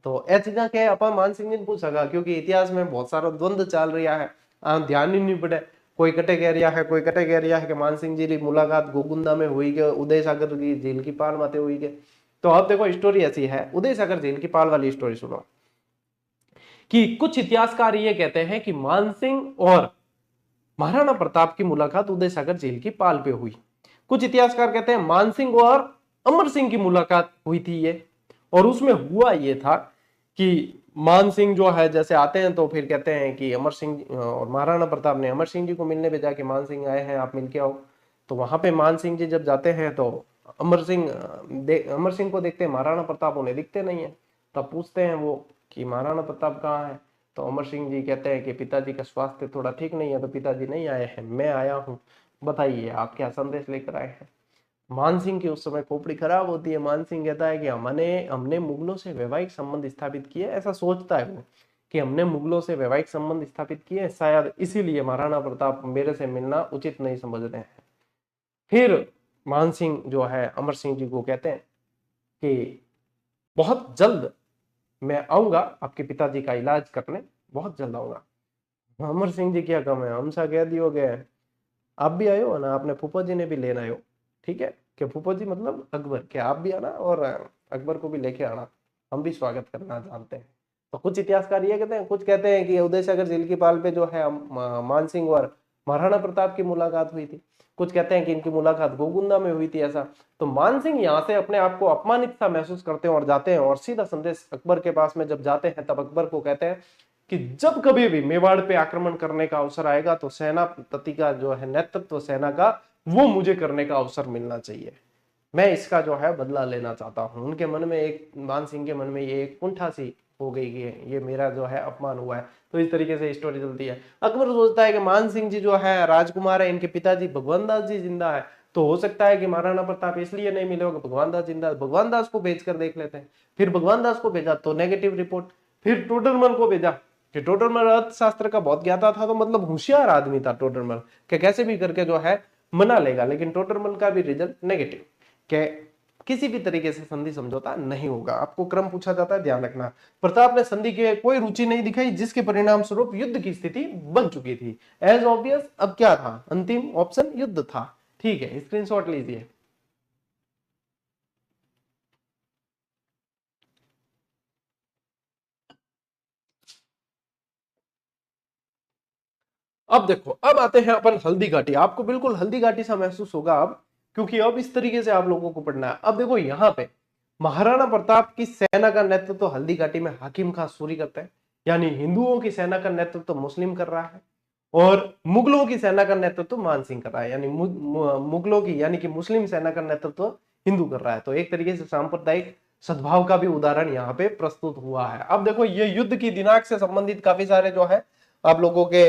तो ए चीजा के अपन मान सिंह जी ने पूछा, क्योंकि इतिहास में बहुत सारा द्वंद्व चल रहा है, ध्यान ही नहीं पड़े। कोई कटे कह रहा है, कोई कटे कह रहा है कि मान सिंह जी की मुलाकात गोगुंदा में हुई के उदय सागर की झील की पाल माते हुई के। तो अब देखो स्टोरी ऐसी है, उदय सागर झील की पाल वाली स्टोरी सुनो कि कुछ इतिहासकार ये कहते हैं कि मानसिंह और महाराणा प्रताप की मुलाकात उदय सागर झील की पाल पे हुई। कुछ इतिहासकार कहते हैं मानसिंह और अमर सिंह की मुलाकात हुई थी ये, और उसमें हुआ ये था कि मान सिंह जो है जैसे आते हैं तो फिर कहते हैं कि अमर सिंह और महाराणा प्रताप ने अमर सिंह जी को मिलने भेजा कि मान सिंह आए हैं, आप मिल के आओ। तो वहां पे मान सिंह जी जब जाते हैं तो अमर सिंह को देखते हैं, महाराणा प्रताप उन्हें दिखते नहीं है। तब पूछते हैं वो कि महाराणा प्रताप कहाँ है? तो अमर सिंह जी कहते हैं कि पिताजी का स्वास्थ्य थोड़ा ठीक नहीं है, तो पिताजी नहीं आए हैं, मैं आया हूँ, बताइए आप क्या संदेश लेकर आए हैं। मान सिंह की उस समय खोपड़ी खराब होती है। मान सिंह कहता है कि हमने मुगलों से वैवाहिक संबंध स्थापित किए, ऐसा सोचता है वो कि हमने मुगलों से वैवाहिक संबंध स्थापित किए, शायद इसीलिए महाराणा प्रताप मेरे से मिलना उचित नहीं समझ रहे हैं। फिर मान सिंह जो है अमर सिंह जी को कहते हैं कि बहुत जल्द मैं आऊंगा आपके पिताजी का इलाज करने, बहुत जल्द आऊंगा। अमर सिंह जी क्या कम है, हमसा कह दियो गए आप भी आयो ना, आपने फूफा जी ने भी लेना आयो। ठीक है, कि फूफा जी मतलब अकबर, के आप भी आना और अकबर को भी लेके आना, हम भी स्वागत करना जानते हैं। तो कुछ इतिहासकार ये कहते हैं, कुछ कहते हैं कि उदय सागर झील की पाल पे जो है मान सिंह और महाराणा प्रताप की मुलाकात हुई थी। कुछ कहते हैं कि इनकी मुलाकात गोगुंदा में हुई थी ऐसा। तो मान सिंह यहाँ से अपने आप को अपमानित सा महसूस करते हैं और जाते हैं, और सीधा संदेश अकबर के पास में जब जाते हैं तब अकबर को कहते हैं कि जब कभी भी मेवाड़ पे आक्रमण करने का अवसर आएगा तो सेनापति का जो है नेतृत्व सेना का, वो मुझे करने का अवसर मिलना चाहिए, मैं इसका जो है बदला लेना चाहता हूं। उनके मन में एक, मान सिंह के मन में ये एक कुंठा सी हो गई है, ये मेरा जो है अपमान हुआ है। तो इस तरीके से स्टोरी चलती है। अकबर सोचता है कि मान सिंह जी जो है राजकुमार है, इनके पिताजी भगवान दास जी जिंदा है, तो हो सकता है कि महाराणा प्रताप इसलिए नहीं मिले होगा, भगवान दास जिंदा है, भगवान दास को भेज कर देख लेते हैं। फिर भगवान दास को भेजा तो नेगेटिव रिपोर्ट। फिर टोडरमल को भेजा कि टोडरमल अर्थशास्त्र का बहुत ज्ञाता था, तो मतलब होशियार आदमी था टोडरमल, कि कैसे भी करके जो है मना लेगा। लेकिन टोडरमल का भी रिजल्ट नेगेटिव, कि किसी भी तरीके से संधि समझौता नहीं होगा। आपको क्रम पूछा जाता है, ध्यान रखना। प्रताप ने संधि के कोई रुचि नहीं दिखाई, जिसके परिणाम स्वरूप युद्ध की स्थिति बन चुकी थी। एज ऑब्वियस अब क्या था, अंतिम ऑप्शन युद्ध था। ठीक है, स्क्रीनशॉट लीजिए। अब देखो, अब आते हैं अपन हल्दी घाटी। आपको बिल्कुल हल्दी घाटी सा महसूस होगा अब, क्योंकि अब इस तरीके से आप लोगों को पढ़ना है। अब देखो यहाँ पे महाराणा प्रताप की सेना का नेतृत्व तो हल्दी घाटी में हाकिम खान सूरी करते हैं, यानी हिंदुओं की सेना का नेतृत्व तो मुस्लिम कर रहा है, और मुगलों की सेना का नेतृत्व मान सिंह कर रहा है, यानी मुगलों की यानी कि मुस्लिम सेना का नेतृत्व हिंदू कर रहा है। तो एक तरीके से सांप्रदायिक सद्भाव का भी उदाहरण यहाँ पे प्रस्तुत हुआ है। अब देखो, ये युद्ध की दिनांक से संबंधित काफी सारे जो है आप लोगों के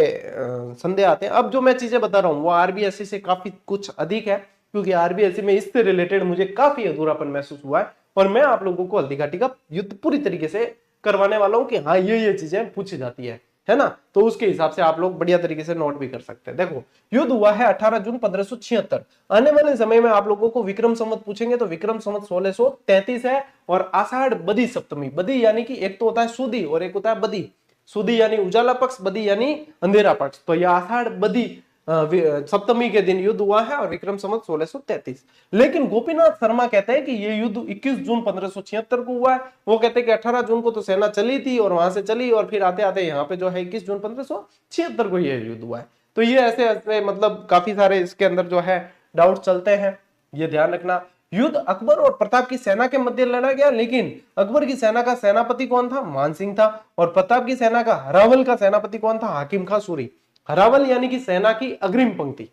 संदेह आते हैं। अब जो मैं चीजें बता रहा हूँ वो आरबीएससी से काफी कुछ अधिक है, क्योंकि आरबीएससी में इससे रिलेटेड मुझे काफी अधूरापन महसूस हुआ है, और मैं आप लोगों को हल्दी घाटी का युद्ध पूरी तरीके से करवाने वाला हूं कि हाँ ये चीजें पूछी जाती है ना। तो उसके हिसाब से आप लोग बढ़िया तरीके से नोट भी कर सकते हैं। देखो, युद्ध हुआ है 18 जून 1576। आने वाले समय में आप लोगों को विक्रम संवत पूछेंगे, तो विक्रम संवत 1633 है, और आषाढ़ बदी सप्तमी। बदी यानी कि एक तो होता है सुदी और एक होता है बदी। सुदी यानी उजाला पक्ष, बदी यानी अंधेरा पक्ष। तो यह आषाढ़ बदी सप्तमी के दिन युद्ध हुआ है, और विक्रम संवत 1633। लेकिन गोपीनाथ शर्मा कहते हैं कि यह युद्ध 21 जून 1576 को हुआ है। वो कहते हैं कि 18 जून को तो सेना चली थी और वहां से चली, और फिर आते आते यहाँ पे जो है 21 जून 1576 को यह युद्ध हुआ है। तो ये ऐसे ऐसे मतलब काफी सारे इसके अंदर जो है डाउट चलते हैं, ये ध्यान रखना। युद्ध अकबर और प्रताप की सेना के मध्य लड़ा गया, लेकिन अकबर की सेना का सेनापति कौन था, मान सिंह था, और प्रताप की सेना का हरावल का सेनापति कौन था, हाकिम खां सूरी। हरावल यानी कि सेना की अग्रिम पंक्ति,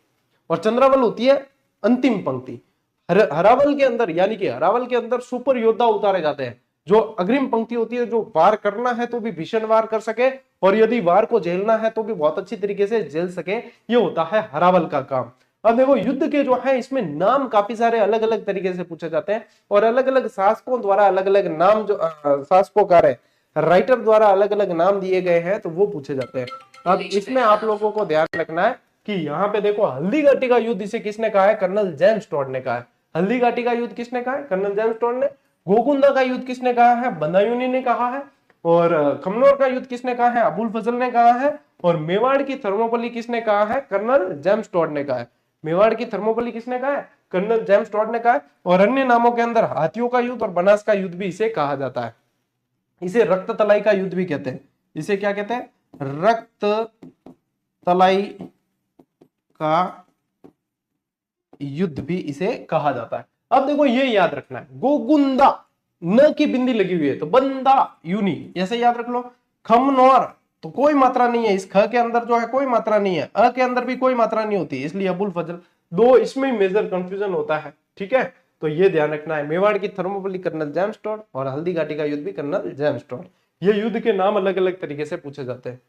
और चंद्रावल होती है अंतिम पंक्ति। हरावल के अंदर यानी कि हरावल के अंदर सुपर योद्धा उतारे जाते हैं। जो अग्रिम पंक्ति होती है, जो वार करना है तो भी भीषण वार कर सके, और यदि वार को झेलना है तो भी बहुत अच्छी तरीके से झेल सके, ये होता है हरावल का काम। अब देखो, युद्ध के जो है इसमें नाम काफी सारे अलग अलग तरीके से पूछे जाते हैं, और अलग अलग शासकों द्वारा अलग अलग नाम, जो शासकों राइटर द्वारा अलग अलग नाम दिए गए हैं, तो वो पूछे जाते हैं। अब इसमें आप लोगों को ध्यान रखना है कि यहाँ पे देखो, हल्दी घाटी का युद्ध इसे किसने कहा है, कर्नल जेम्स टॉड ने कहा है। हल्दी घाटी का युद्ध किसने कहा है, कर्नल जेम्स टॉड ने। गोकुंदा का युद्ध किसने कहा है, बदायूनी ने कहा है। और कमनौर का युद्ध किसने कहा है, अबुल फजल ने कहा है। और मेवाड़ की थर्मोपल्ली किसने कहा है, कर्नल जेम्स टॉड ने कहा है। मेवाड़ की थर्मोपल्ली किसने कहा है, कर्नल जेम्स टॉड ने कहा है। और अन्य नामों के अंदर हाथियों का युद्ध और बनास का युद्ध भी इसे कहा जाता है। इसे रक्त तलाई का युद्ध भी कहते हैं। इसे क्या कहते हैं, रक्त तलाई का युद्ध भी इसे कहा जाता है। अब देखो, ये याद रखना है, गोकुंदा न की बिंदी लगी हुई है, तो बंदा यूनी ऐसे याद रख लो। खमनौर तो कोई मात्रा नहीं है, इस ख के अंदर जो है कोई मात्रा नहीं है, अ के अंदर भी कोई मात्रा नहीं होती, इसलिए अबुल फजल। दो इसमें मेजर कंफ्यूजन होता है, ठीक है। तो ये ध्यान रखना है, मेवाड़ की थर्मोपल्ली कर्नल जेम्स टॉड, और हल्दी घाटी का युद्ध भी कर्नल जेम्स टॉड। ये युद्ध के नाम अलग अलग तरीके से पूछे जाते हैं।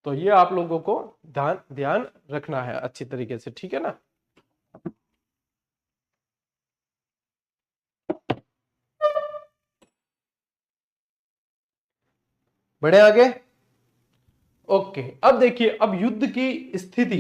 तो ये आप लोगों को ध्यान रखना है अच्छी तरीके से, ठीक है ना। बढ़े आगे। ओके, अब देखिए, अब युद्ध की स्थिति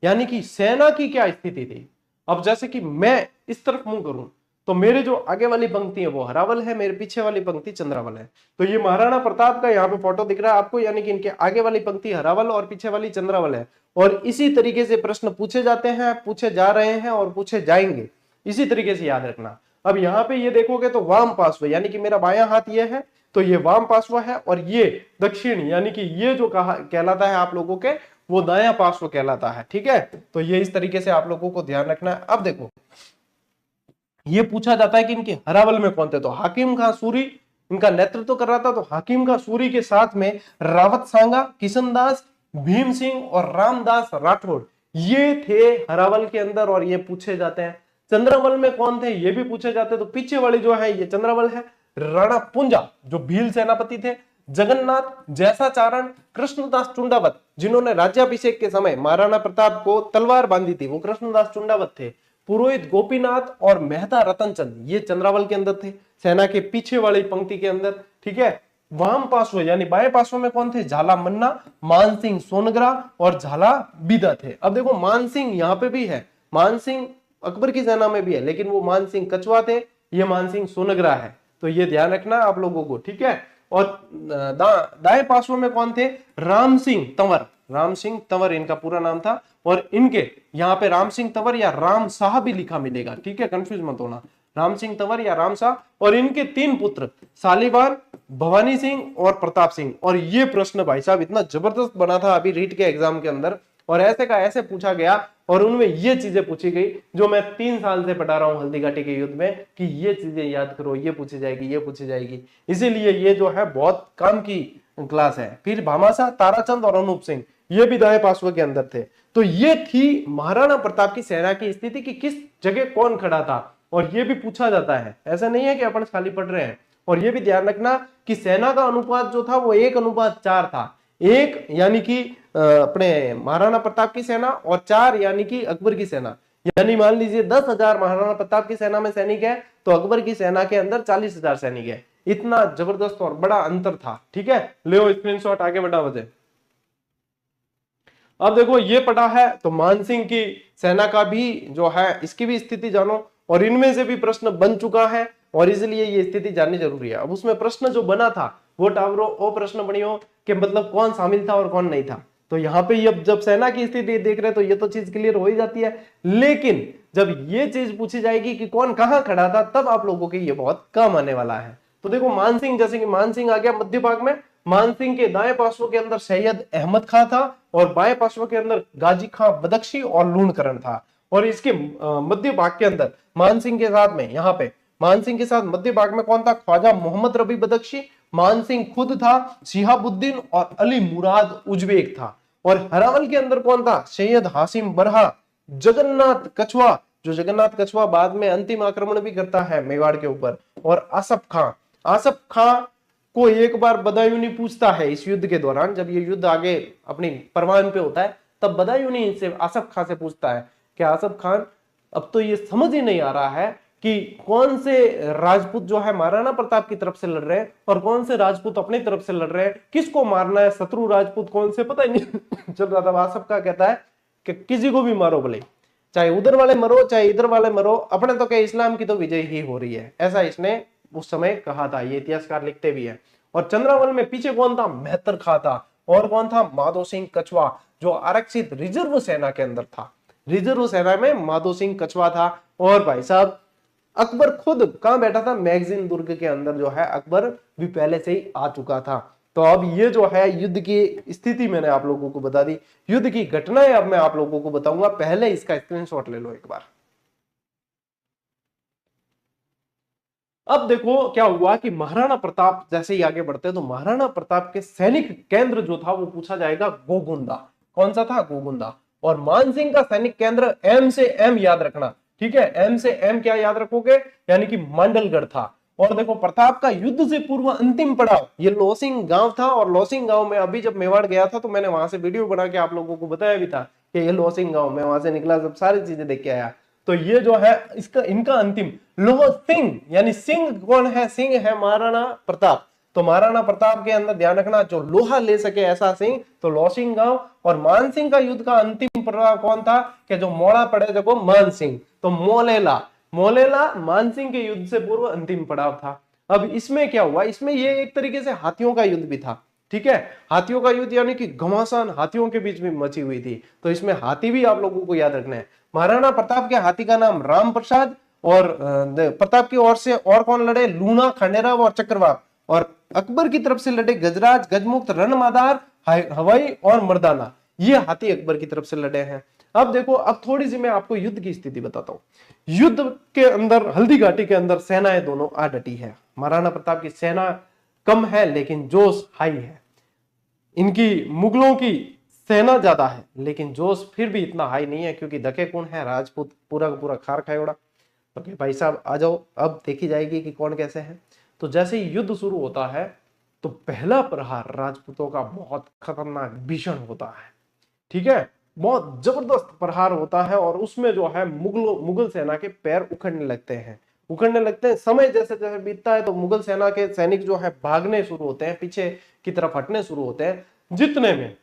यानी कि सेना की क्या स्थिति थी। अब जैसे कि मैं इस तरफ मुंह करूं, तो मेरे जो आगे वाली पंक्ति है वो हरावल है, मेरे पीछे वाली पंक्ति चंद्रावल है। तो ये महाराणा प्रताप का यहाँ पे फोटो दिख रहा है आपको, यानी कि इनके आगे वाली पंक्ति हरावल और पीछे वाली चंद्रावल है। और इसी तरीके से प्रश्न पूछे जाते हैं, पूछे जा रहे हैं और पूछे जाएंगे, इसी तरीके से याद रखना। अब यहाँ पे ये देखोगे तो वाम पार्श्व यानी कि मेरा बायां हाथ ये है, तो ये वाम पार्श्व है, और ये दक्षिण यानी कि ये जो कहलाता है आप लोगों के, वो दायां पार्श्व कहलाता है, ठीक है। तो ये इस तरीके से आप लोगों को ध्यान रखना है। अब देखो, ये पूछा जाता है कि इनके हरावल में कौन थे, तो हाकिम खां सूरी इनका नेतृत्व कर रहा था। तो हाकिम खां सूरी के साथ में रावत सांगा, किशन दास, भीम सिंह और रामदास राठौड़, ये थे हरावल के अंदर और ये पूछे जाते हैं। चंद्रावल में कौन थे ये भी पूछे जाते हैं। तो पीछे वाली जो है ये चंद्रावल है। राणा पुंजा जो भील सेनापति थे, जगन्नाथ, जैसाचारण, कृष्णदास चुंडावत जिन्होंने राज्याभिषेक के समय महाराणा प्रताप को तलवार बांधी थी वो कृष्णदास चुंडावत थे, पुरोहित गोपीनाथ और मेहता रतनचंद ये चंद्रावल के अंदर थे, सेना के पीछे वाली पंक्ति के अंदर। ठीक है, वाम पार्श्व यानी बाएं पार्श्व में कौन थे, झाला मन्ना, मानसिंह सोनग्रा और झाला बीदा थे। अब देखो मानसिंह यहाँ पे भी है, मानसिंह अकबर की सेना में भी है, लेकिन वो मानसिंह कछवा थे, ये मानसिंह सोनग्रा है, तो ये ध्यान रखना आप लोगों को। ठीक है, और दाएं पार्श्व में कौन थे, राम सिंह तंवर, राम सिंह तंवर इनका पूरा नाम था, और इनके यहाँ पे राम सिंह तंवर या राम शाह भी लिखा मिलेगा। ठीक है, कंफ्यूज मत होना, राम सिंह तंवर या राम शाह, और इनके 3 पुत्र सालीवार, भवानी सिंह और प्रताप सिंह। और ये प्रश्न भाई साहब इतना जबरदस्त बना था अभी रीट के एग्जाम के अंदर, और ऐसे का ऐसे पूछा गया, और उनमें ये चीजें पूछी गई जो मैं 3 साल से पढ़ा रहा हूं हल्दी घाटी के युद्ध में, कि ये चीजें याद करो, ये पूछी जाएगी, ये पूछी जाएगी। इसीलिए ये जो है बहुत काम की क्लास है। फिर भामाशाह, ताराचंद और अनूप सिंह ये भी दाएं पार्श्व के अंदर थे। तो ये थी महाराणा प्रताप की सेना की स्थिति कि किस जगह कौन खड़ा था, और ये भी पूछा जाता है, ऐसा नहीं है कि अपन खाली पढ़ रहे हैं। और ये भी ध्यान रखना कि सेना का अनुपात जो था वो 1:4 था, 1 यानी कि अपने महाराणा प्रताप की सेना और 4 यानी कि अकबर की सेना। यानी मान लीजिए 10,000 महाराणा प्रताप की सेना में सैनिक है तो अकबर की सेना के अंदर 40,000 सैनिक है। इतना जबरदस्त और बड़ा अंतर था। ठीक है, ले स्क्रीनशॉट, आगे बढ़ा वजह। अब देखो ये पढ़ा है तो मानसिंह की सेना का भी जो है इसकी भी स्थिति जानो, और इनमें से भी प्रश्न बन चुका है और इसलिए ये स्थिति जाननी जरूरी है। अब उसमें प्रश्न जो बना था वो टावरो वो प्रश्न बनियो कि मतलब कौन शामिल था और कौन नहीं था। तो यहाँ पे जब सेना की स्थिति देख रहे तो ये तो चीज क्लियर हो ही जाती है, लेकिन जब ये चीज पूछी जाएगी कि कौन कहाँ खड़ा था तब आप लोगों के ये बहुत काम आने वाला है। तो देखो मानसिंह, जैसे कि मानसिंह आ गया मध्य भाग में, मानसिंह के दाएं पार्श्व के अंदर सैयद अहमद खां था और बाएं पार्श्व के अंदर गाजी खां बदख्शी और लूणकरण था। और इसके मध्य भाग के अंदर मानसिंह के साथ में यहाँ पे मानसिंह के साथ मध्य भाग में कौन था, ख्वाजा मोहम्मद रबी बदख्शी, मानसिंह खुद था, शिहाबुद्दीन और अली मुराद उज्बेक था। और हरावल के अंदर कौन था, सैयद हासिम बरहा, जगन्नाथ कछवा, जो जगन्नाथ कछवा बाद में अंतिम आक्रमण भी करता है मेवाड़ के ऊपर, और आसफ खां। आसफ खां को एक बार बदायूनी पूछता है इस युद्ध के दौरान, जब ये युद्ध आगे अपनी परवान पे होता है तब बदायूनी से आसफ खां से पूछता है कि आसफ खान अब तो ये समझ ही नहीं आ रहा है कि कौन से राजपूत जो है महाराणा प्रताप की तरफ से लड़ रहे हैं और कौन से राजपूत अपनी तरफ से लड़ रहे हैं, किसको मारना है, शत्रु राजपूत कौन से पता ही नहीं चल रहा था। आसफ खां कहता है कि किसी को भी मारो भले, चाहे उधर वाले मरो चाहे इधर वाले मरो, अपने तो क्या इस्लाम की तो विजय ही हो रही है, ऐसा इसने उस समय कहा था, ये इतिहासकार लिखते भी है। और चंद्रावल में पीछे कौन था, मेहतर खां था, और कौन था, माधो सिंह कछवा, जो आरक्षित रिजर्व सेना के अंदर था। रिजर्व सेना में माधो सिंह कछवा था। और भाई साहब अकबर खुद कहां बैठा था, मैगजीन दुर्ग के अंदर जो है अकबर भी पहले से ही आ चुका था। तो अब ये जो है युद्ध की स्थिति मैंने आप लोगों को बता दी, युद्ध की घटनाएं अब मैं आप लोगों को बताऊंगा, पहले इसका स्क्रीनशॉट ले लो एक बार। अब देखो क्या हुआ कि महाराणा प्रताप जैसे ही आगे बढ़ते हैं तो महाराणा प्रताप के सैनिक केंद्र जो था वो पूछा जाएगा गोगुंदा। कौन सा था, गोगुंदा। और मानसिंह का सैनिक केंद्र एम से एम याद रखना, ठीक है, एम से एम क्या याद रखोगे, यानी कि मांडलगढ़ था। और देखो प्रताप का युद्ध से पूर्व अंतिम पड़ाव ये लोसिंग गांव था, और लोसिंग गांव में अभी जब मेवाड़ गया था तो मैंने वहां से वीडियो बना के आप लोगों को बताया भी था कि ये लोसिंग गांव में, वहां से निकला, सब सारी चीजें देख के आया। तो ये जो है इसका इनका अंतिम लोह सिंह, यानी सिंह कौन है, सिंह है महाराणा प्रताप। तो महाराणा प्रताप के अंदर ध्यान रखना जो लोहा ले सके ऐसा सिंह, तो लोसिंग गांव। और मानसिंह का युद्ध का अंतिम पड़ाव कौन था, कि जो मोड़ा पड़े देखो मानसिंह, तो मोलेला। मोलेला मानसिंह के युद्ध से पूर्व अंतिम पड़ाव था। अब इसमें क्या हुआ, इसमें ये एक तरीके से हाथियों का युद्ध भी था, ठीक है, हाथियों का युद्ध यानी कि घमासान हाथियों के बीच में मची हुई थी। तो इसमें हाथी भी आप लोगों को याद रखना है। महाराणा प्रताप के हाथी का नाम राम प्रसाद, और प्रताप की ओर से और कौन लड़े, लूणा, खंडेराव और चक्रवाक। और अकबर की तरफ से लड़े गजराज, गजमुक्त, रणमादार, हवाई और मर्दाना। ये हाथी अकबर की तरफ से लड़े हैं। अब देखो, अब थोड़ी सी मैं आपको युद्ध की स्थिति बताता हूँ। युद्ध के अंदर हल्दी घाटी के अंदर सेनाएं दोनों आ डटी है। महाराणा प्रताप की सेना कम है लेकिन जोश हाई है। इनकी मुगलों की सेना ज्यादा है लेकिन जोश फिर भी इतना हाई नहीं है, क्योंकि धके कौन है, राजपूत पूरा का पूरा खार खाए उड़ा। तो कि भाई साहब आ जाओ, अब देखी जाएगी कि कौन कैसे है। तो जैसे ही युद्ध शुरू होता है तो पहला प्रहार राजपूतों का बहुत खतरनाक भीषण होता है, ठीक है, बहुत जबरदस्त प्रहार होता है और उसमें जो है मुगल सेना के पैर उखड़ने लगते हैं। समय जैसे जैसे बीतता है तो मुगल सेना के सैनिक जो है भागने शुरू होते हैं, पीछे की तरफ हटने शुरू होते हैं। जितने में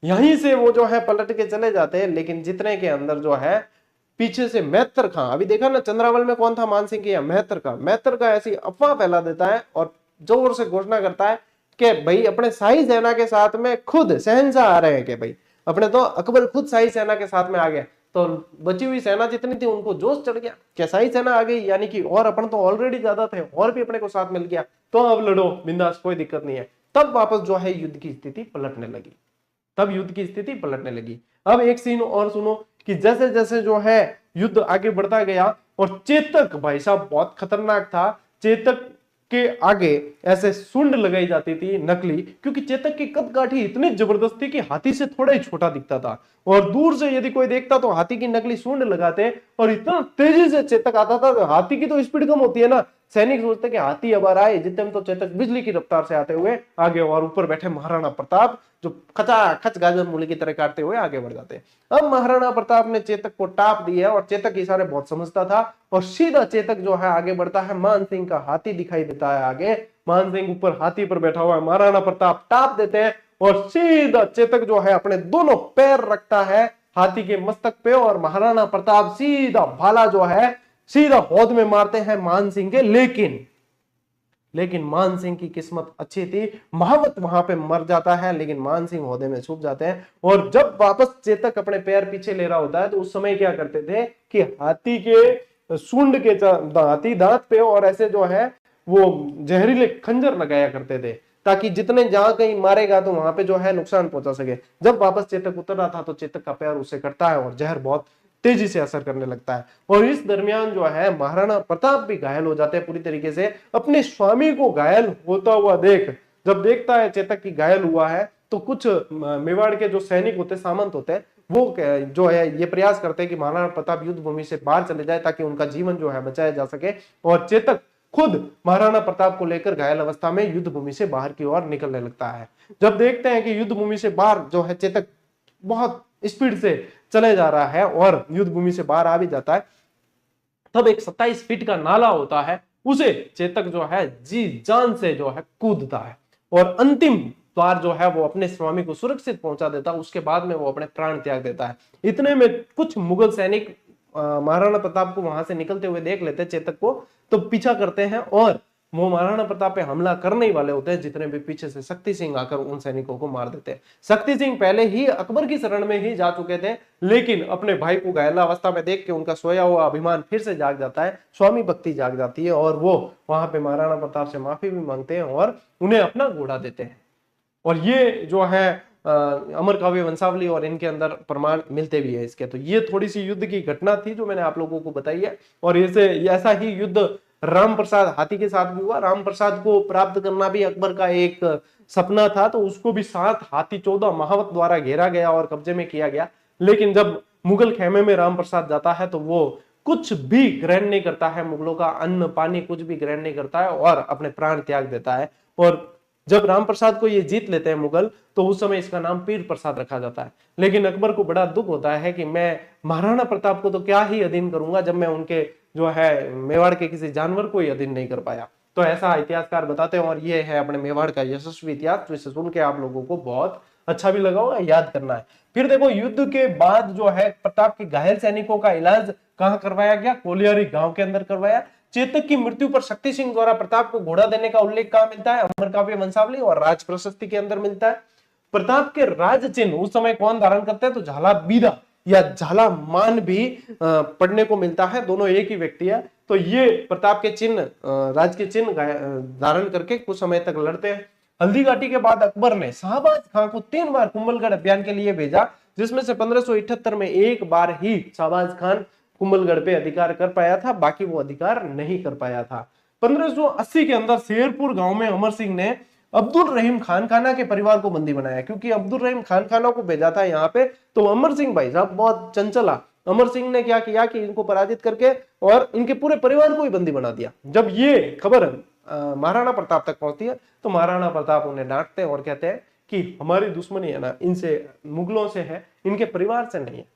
यहीं से वो जो है पलट के चले जाते हैं, लेकिन जितने के अंदर जो है पीछे से मेहतर खां, अभी देखा ना चंद्रावल में कौन था, मानसिंह की या मेहतर का ऐसी अफवाह फैला देता है और जोर से घोषणा करता है कि भाई अपने शाही सेना के साथ में खुद शहंशाह आ रहे हैं, कि भाई अपने तो अकबर खुद शाही सेना के साथ में आ गया। तो बची हुई सेना जितनी थी उनको जोश चढ़ गया कि शाही सेना आ गई, यानी कि और अपन तो ऑलरेडी ज्यादा थे और भी अपने को साथ मिल गया, तो अब लड़ो बिंदास, कोई दिक्कत नहीं है। तब वापस जो है युद्ध की स्थिति पलटने लगी। अब एक सीन और सुनो कि जैसे जैसे जो है युद्ध आगे बढ़ता गया और चेतक भाई साहब बहुत खतरनाक था। चेतक के आगे ऐसे सुंड लगाई जाती थी नकली, क्योंकि चेतक की कदकाठी इतनी जबरदस्त थी कि हाथी से थोड़ा ही छोटा दिखता था, और दूर से यदि कोई देखता तो हाथी की नकली सुंड लगाते और इतना तेजी से चेतक आता था। हाथी की तो स्पीड कम होती है ना, सैनिक सोचते कि हाथी अब आ रहा है, जितने में तो चेतक बिजली की रफ्तार से आते हुए आगे, और ऊपर बैठे महाराणा प्रताप जो खचाखच गाजर मूली की तरह काटते हुए आगे बढ़ जाते। अब महाराणा प्रताप ने चेतक को टाप दिया और चेतक इशारे बहुत समझता था और सीधा चेतक जो है आगे बढ़ता है। मान सिंह का हाथी दिखाई देता है आगे, मान सिंह ऊपर हाथी पर बैठा हुआ है, महाराणा प्रताप टाप देते हैं और सीधा चेतक जो है अपने दोनों पैर रखता है हाथी के मस्तक पे और महाराणा प्रताप सीधा भाला जो है सीधा हौद में मारते हैं मान सिंह के। लेकिन मान सिंह की किस्मत अच्छी थी, महावत वहां पे मर जाता है, लेकिन मान सिंह हौदे में छुप जाते हैं। और जब वापस चेतक अपने पैर पीछे ले रहा होता है तो उस समय क्या करते थे कि हाथी के सूंड के हाथी दांत पे और ऐसे जो है वो जहरीले खंजर लगाया करते थे, ताकि जितने जहां कहीं मारेगा तो वहां पे जो है नुकसान पहुंचा सके। जब वापस चेतक उतर रहा था तो चेतक का पैर उसे कटता है और जहर बहुत तेजी से असर करने लगता है। और इस दरमियान जो है महाराणा प्रताप भी घायल हो जाते हैं पूरी तरीके से। अपने स्वामी को घायल होता हुआ जब देखता है चेतक की घायल हुआ है तो कुछ मेवाड़ के जो सैनिक होते, सामंत होते हैं, वो जो है ये प्रयास करते हैं कि महाराणा प्रताप युद्ध भूमि से बाहर चले जाए ताकि उनका जीवन जो है बचाया जा सके। और चेतक खुद महाराणा प्रताप को लेकर घायल अवस्था में युद्ध भूमि से बाहर की ओर निकलने लगता है। जब देखते हैं कि युद्ध भूमि से बाहर जो है चेतक बहुत स्पीड से चले जा रहा है और युद्ध भूमि से बाहर आ भी जाता है, तब एक 27 फीट का नाला होता है, उसे चेतक जो है जी जान से जो है कूदता है और अंतिम बार जो है वो अपने स्वामी को सुरक्षित पहुंचा देता है। उसके बाद में वो अपने प्राण त्याग देता है। इतने में कुछ मुगल सैनिक महाराणा प्रताप को वहां से निकलते हुए देख लेते हैं चेतक को, तो पीछा करते हैं और वो महाराणा प्रताप पे हमला करने ही वाले होते हैं। जितने भी पीछे से शक्ति सिंह आकर उन सैनिकों को मार देते हैं। शक्ति सिंह पहले ही अकबर की शरण में ही जा चुके थे, लेकिन अपने भाई को घायल अवस्था में देख के उनका सोया हुआ अभिमान फिर से जाग जाता है, स्वामी भक्ति जाग जाती है और वो वहां पे महाराणा प्रताप से माफी भी मांगते हैं और उन्हें अपना घोड़ा देते हैं। और ये जो है अमर काव्य वंशावली और इनके अंदर प्रमाण मिलते भी है इसके। तो ये थोड़ी सी युद्ध की घटना थी जो मैंने आप लोगों को बताई है। और ऐसा ही युद्ध राम प्रसाद हाथी के साथ भी हुआ। राम प्रसाद को प्राप्त करना भी अकबर का एक सपना था, तो उसको भी 7 हाथी 14 महावत द्वारा घेरा गया और कब्जे में किया गया। लेकिन जब मुगल खेमे में राम प्रसाद जाता है तो वो कुछ भी ग्रहण नहीं करता है, मुगलों का अन्न पानी कुछ भी ग्रहण नहीं करता है और अपने प्राण त्याग देता है। और जब राम प्रसाद को ये जीत लेते हैं मुगल, तो उस समय इसका नाम पीर प्रसाद रखा जाता है। लेकिन अकबर को बड़ा दुख होता है कि मैं महाराणा प्रताप को तो क्या ही अधीन करूंगा जब मैं उनके जो है मेवाड़ के किसी जानवर को ही अधीन नहीं कर पाया। तो ऐसा इतिहासकार बताते हैं और ये है अपने मेवाड़ का यशस्वी इतिहास, जिसे सुन के आप लोगों को बहुत अच्छा भी लगा होगा, याद करना है। फिर देखो युद्ध के बाद जो है प्रताप के घायल सैनिकों का इलाज कहाँ करवाया गया? कोलियारी गांव के अंदर करवाया। चेतक की मृत्यु पर शक्ति सिंह द्वारा प्रताप को घोड़ा देने का उल्लेख कहां मिलता है? अमर काव्य वंशावली और राज प्रशस्ति के अंदर मिलता है। प्रताप के राज चिन्ह उस समय कौन धारण करते हैं? तो झाला बीदा या झाला मान भी पढ़ने को मिलता है, दोनों एक ही व्यक्ति है। तो ये प्रताप के चिन्ह राज के चिन्ह धारण करके कुछ समय तक लड़ते हैं। हल्दी घाटी के बाद अकबर ने शाहबाज खां को 3 बार कुंभलगढ़ अभियान के लिए भेजा, जिसमें से 1578 में एक बार ही शाहबाज खान कुंभलगढ़ पे अधिकार कर पाया था, बाकी वो अधिकार नहीं कर पाया था। 1580 के अंदर शेरपुर गांव में अमर सिंह ने अब्दुल रहीम खान खाना के परिवार को बंदी बनाया, क्योंकि अब्दुल रहीम खान खाना को भेजा था यहाँ पे, तो अमर सिंह भाई साहब बहुत चंचला, अमर सिंह ने क्या किया कि इनको पराजित करके और इनके पूरे परिवार को ही बंदी बना दिया। जब ये खबर महाराणा प्रताप तक पहुंचती है तो महाराणा प्रताप उन्हें डांटते हैं और कहते हैं कि हमारी दुश्मनी है ना इनसे, मुगलों से है, इनके परिवार से नहीं है,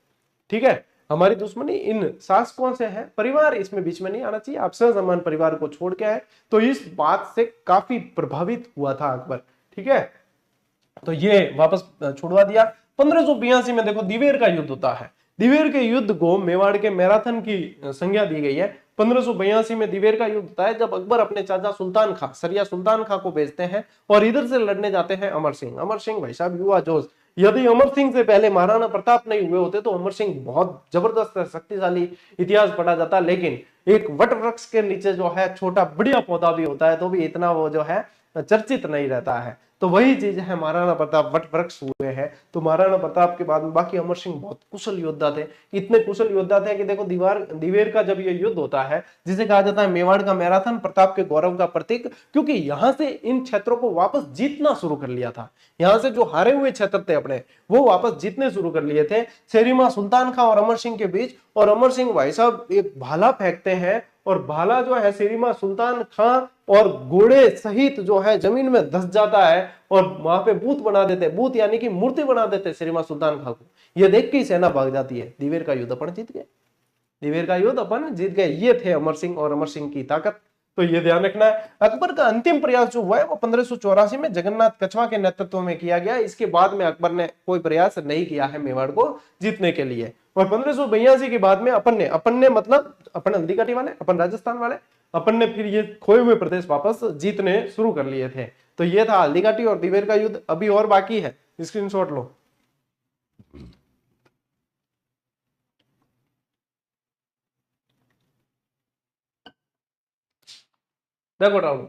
ठीक है, हमारी दुश्मनी इन शासकों से है, परिवार इसमें बीच में नहीं आना चाहिए, आप ससम्मान परिवार को छोड़ के आए। तो इस बात से काफी प्रभावित हुआ था अकबर, ठीक है, तो ये वापस छुड़वा दिया। 1582 में देखो दिवेर का युद्ध होता है, दिवेर के युद्ध को मेवाड़ के मैराथन की संज्ञा दी गई है। 1582 में दिवेर का युद्ध होता है जब अकबर अपने चाचा सुल्तान खां, सरिया सुल्तान खां को भेजते हैं और इधर से लड़ने जाते हैं अमर सिंह। अमर सिंह भाई साहब युवा जोश, यदि अमर सिंह से पहले महाराणा प्रताप नहीं हुए होते तो अमर सिंह बहुत जबरदस्त शक्तिशाली इतिहास पढ़ा जाता, लेकिन एक वट वृक्ष के नीचे जो है छोटा बढ़िया पौधा भी होता है तो भी इतना वो जो है चर्चित नहीं रहता है। तो वही चीज है, महाराणा प्रताप वट वृक्ष हुए हैं। तो महाराणा प्रताप के बाद में बाकी अमर सिंह बहुत कुशल योद्धा थे, इतने कुशल योद्धा थे कि देखो दिवेर का जब ये युद्ध होता है जिसे कहा जाता है मेवाड़ का मैराथन, प्रताप के गौरव का प्रतीक, क्योंकि यहां से इन क्षेत्रों को वापस जीतना शुरू कर लिया था, यहां से जो हारे हुए क्षेत्र थे अपने वो वापस जीतने शुरू कर लिए थे शेरिमा सुल्तान खां और अमर सिंह के बीच। और अमर सिंह भाई साहब एक भाला फेंकते हैं और भाला जो है शेरिमा सुल्तान खां और घोड़े सहित जो है जमीन में धस जाता है और वहां पे बूथ बना देते, बूथ यानी कि मूर्ति बना देते शेरिमा सुल्तान खां को। यह देख के सेना भाग जाती है। दिवेर का युद्ध अपन जीत गए, दिवेर का युद्ध अपन जीत गए। ये थे अमर सिंह और अमर सिंह की ताकत, तो ये ध्यान रखना है। अकबर का अंतिम प्रयास जो हुआ है वो 1584 में जगन्नाथ कछवा के नेतृत्व में किया गया। इसके बाद में अकबर ने कोई प्रयास नहीं किया है मेवाड़ को जीतने के लिए। और 1582 के बाद में अपन ने मतलब अपन हल्दीघाटी वाले, अपन राजस्थान वाले, अपन ने फिर ये खोए हुए प्रदेश वापस जीतने शुरू कर लिए थे। तो ये था हल्दीघाटी और दिवेर का युद्ध। अभी और बाकी है, स्क्रीनशॉट लो। देखो राहुल,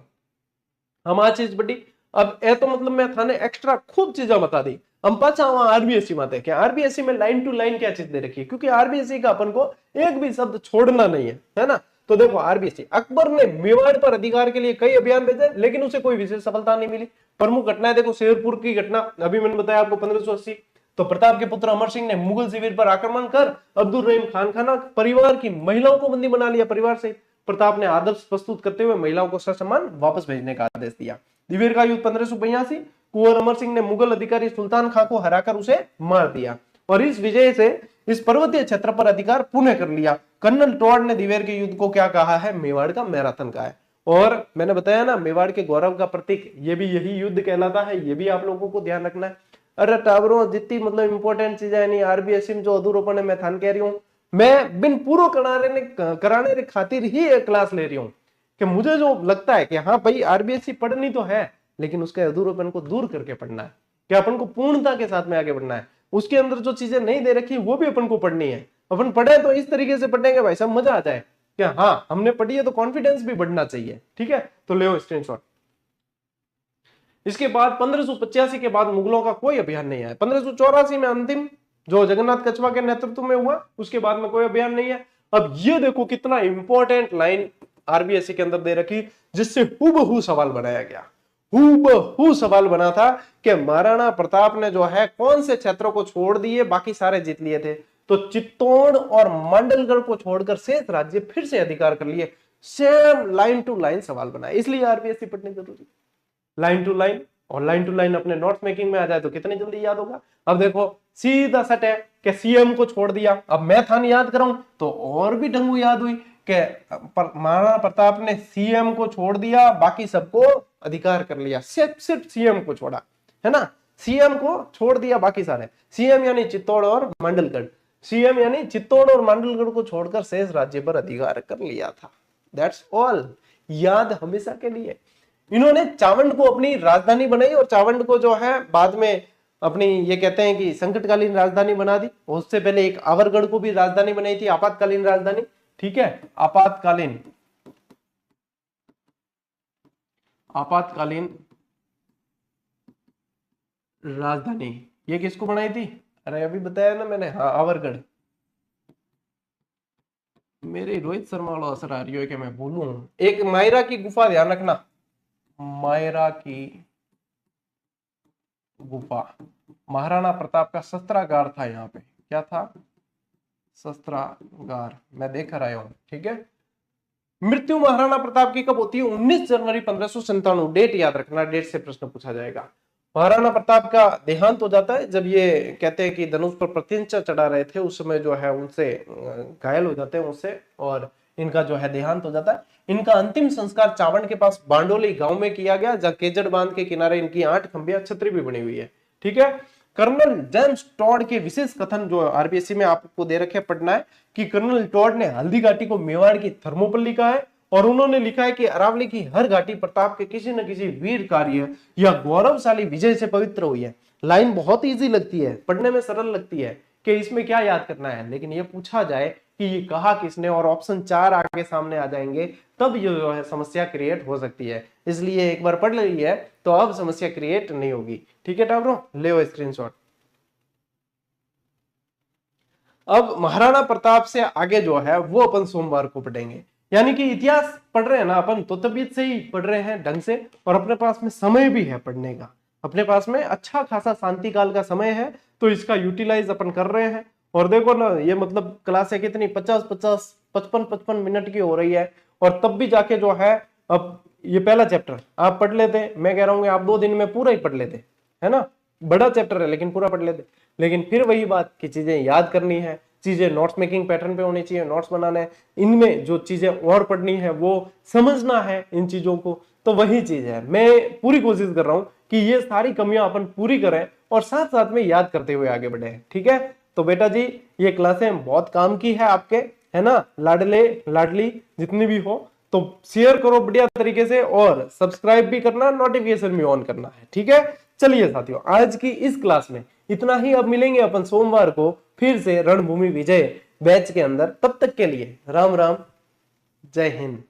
हम आ चीज बड़ी अब ए तो मतलब मैं थाने एक्स्ट्रा खूब चीजें बता दी। हम पाचा वहां आरबीएससी में थे कि आरबीएससी में लाइन टू लाइन क्या चीज दे रखी है, क्योंकि आरबीएससी का अपन को एक भी शब्द छोड़ना नहीं है ना। तो देखो आरबीएससी, अकबर ने मेवाड़ पर अधिकार के लिए कई अभियान भेजे लेकिन उसे कोई विशेष सफलता नहीं मिली। प्रमुख घटनाएं देखो, शेरपुर की घटना अभी मैंने बताया आपको 1580, तो प्रताप के पुत्र अमर सिंह ने मुगल शिविर पर आक्रमण कर अब्दुल रहीम खान खाना परिवार की महिलाओं को बंदी बना लिया परिवार से। प्रताप ने आदर्श प्रस्तुत करते हुए महिलाओं को ससम्मान वापस भेजने का आदेश दिया। दिवेर का युद्ध 1582, कुंवर अमर सिंह ने मुगल अधिकारी सुल्तान खां को हराकर उसे मार दिया और इस विजय से इस पर्वतीय क्षेत्र पर अधिकार पुनः कर लिया। कर्नल टॉड ने दिवेर के युद्ध को क्या कहा है, मेवाड़ का मैराथन कहा है। और मैंने बताया ना मेवाड़ के गौरव का प्रतीक, ये भी यही युद्ध कहलाता है, ये भी आप लोगों को ध्यान रखना है। अरे टावरों जितनी मतलब इंपॉर्टेंट चीजें नहीं आरबीएससी में जो अधूरोपन है मैं थान कह रही हूँ, मैं बिन पूरा कराने खातिर ही एक क्लास ले रही हूँ कि मुझे जो लगता है कि हाँ भाई आरबीएससी पढ़नी तो है लेकिन उसके अधूरेपन को दूर करके पढ़ना है, कि अपन को पूर्णता के साथ में आगे बढ़ना है। उसके अंदर जो चीजें नहीं दे रखी वो भी अपन को पढ़नी है। अपन पढ़े तो इस तरीके से पढ़ेंगे भाई साहब मजा आ जाए कि हाँ हमने पढ़ी है, तो कॉन्फिडेंस भी बढ़ना चाहिए, ठीक है। तो ले स्क्रीनशॉट। इसके बाद 1585 के बाद मुगलों का कोई अभियान नहीं आया। 1584 में अंतिम जो जगन्नाथ कछवा के नेतृत्व में हुआ, उसके बाद में कोई अभियान नहीं है। अब ये देखो कितना इंपॉर्टेंट लाइन आरबीएससी के अंदर दे रखी, जिससे हूबहू सवाल बनाया गया। हूबहू सवाल बना था कि महाराणा प्रताप ने जो है कौन से क्षेत्रों को छोड़ दिए, बाकी सारे जीत लिए थे। तो चित्तौड़ और मांडलगढ़ को छोड़कर शेष राज्य फिर से अधिकार कर लिए। सेम लाइन टू लाइन सवाल बनाया, इसलिए आरबीएससी पढ़नी जरूरी, लाइन टू लाइन। और लाइन टू लाइन अपने नोट्स मेकिंग में आ जाए तो कितनी जल्दी याद होगा। अब देखो सीधा सट है कि सीएम को छोड़ दिया। अब मैं थान याद कराऊं तो और भी ढंगू याद हुई कि महाराणा प्रताप ने सीएम को छोड़ दिया, बाकी सबको अधिकार कर लिया, सिर्फ सीएम को छोड़ा, है ना। सीएम को छोड़ दिया, बाकी सारे सीएम यानी चित्तौड़ और मांडलगढ़, सीएम यानी चित्तौड़ और मांडलगढ़ को छोड़कर शेष राज्य पर अधिकार कर लिया था। दैट्स ऑल, याद हमेशा के लिए। इन्होंने चावंड को अपनी राजधानी बनाई और चावंड को जो है बाद में अपनी ये कहते हैं कि संकटकालीन राजधानी बना दी। उससे पहले एक आवरगढ़ को भी राजधानी बनाई थी, आपातकालीन राजधानी, ठीक है, आपातकालीन राजधानी। ये किसको बनाई थी, अरे अभी बताया ना मैंने, हाँ आवरगढ़। मेरे रोहित शर्मा वाला असर आ रही है कि मैं भूलूं। एक मायरा की गुफा ध्यान रखना, मायरा की गुफा। महाराणा प्रताप का शस्त्रागार था यहाँ पे, क्या था? शस्त्रागार, मैं देख रहा हूं, ठीक है। मृत्यु महाराणा प्रताप की कब होती है? 19 जनवरी 1597। डेट याद रखना, डेट से प्रश्न पूछा जाएगा। महाराणा प्रताप का देहांत हो जाता है जब ये कहते हैं कि धनुष पर प्रत्यंचा चढ़ा रहे थे, उस समय जो है उनसे घायल हो जाते हैं उससे, और इनका जो है देहांत हो जाता है। इनका अंतिम संस्कार चावड़ के पास बांडोली गांव में किया गया, जहां केजड़ बांध के किनारे इनकी 8 खंबिया छतरी भी बनी हुई है, ठीक है। कर्नल जेम्स टॉड के विशेष कथन जो आरबीएससी में आपको दे रखे पढ़ना है कि कर्नल टॉड ने हल्दी घाटी को मेवाड़ की थर्मोपल लिखा है, और उन्होंने लिखा है कि अरावली की हर घाटी प्रताप के किसी न किसी वीर कार्य या गौरवशाली विजय से पवित्र हुई है। लाइन बहुत इजी लगती है, पढ़ने में सरल लगती है कि इसमें क्या याद करना है, लेकिन ये पूछा जाए कि ये कहा किसने और ऑप्शन 4 आगे सामने आ जाएंगे, तब ये जो है समस्या क्रिएट हो सकती है। इसलिए एक बार पढ़ ली है तो अब समस्या क्रिएट नहीं होगी, ठीक है टाबरो, ले स्क्रीनशॉट। अब महाराणा प्रताप से आगे जो है वो अपन सोमवार को पढ़ेंगे, यानी कि इतिहास पढ़ रहे हैं ना अपन तो तबीयत से ही पढ़ रहे हैं ढंग से, और अपने पास में समय भी है पढ़ने का, अपने पास में अच्छा खासा शांति काल का समय है, तो इसका यूटिलाइज अपन कर रहे हैं। और देखो ना, ये मतलब क्लास है कितनी 50-50 55-55 मिनट की हो रही है, और तब भी जाके जो है, अब ये पहला चैप्टर आप पढ़ लेते, मैं कह रहा हूँ आप 2 दिन में पूरा ही पढ़ लेते, है ना, बड़ा चैप्टर है लेकिन पूरा पढ़ लेते। लेकिन फिर वही बात कि चीजें याद करनी है, चीजें नोट्स मेकिंग पैटर्न पे होनी चाहिए, नोट्स बनाना है, इनमें जो चीजें और पढ़नी है वो समझना है इन चीजों को, तो वही चीज है। मैं पूरी कोशिश कर रहा हूं कि ये सारी कमियां अपन पूरी करें और साथ साथ में याद करते हुए आगे बढ़े, ठीक है। तो बेटा जी ये क्लासें बहुत काम की है आपके, है ना, लाडले लाडली जितनी भी हो, तो शेयर करो बढ़िया तरीके से, और सब्सक्राइब भी करना, नोटिफिकेशन भी ऑन करना है, ठीक है। चलिए साथियों, आज की इस क्लास में इतना ही। अब मिलेंगे अपन सोमवार को फिर से रणभूमि विजय बैच के अंदर, तब तक के लिए राम राम, जय हिंद।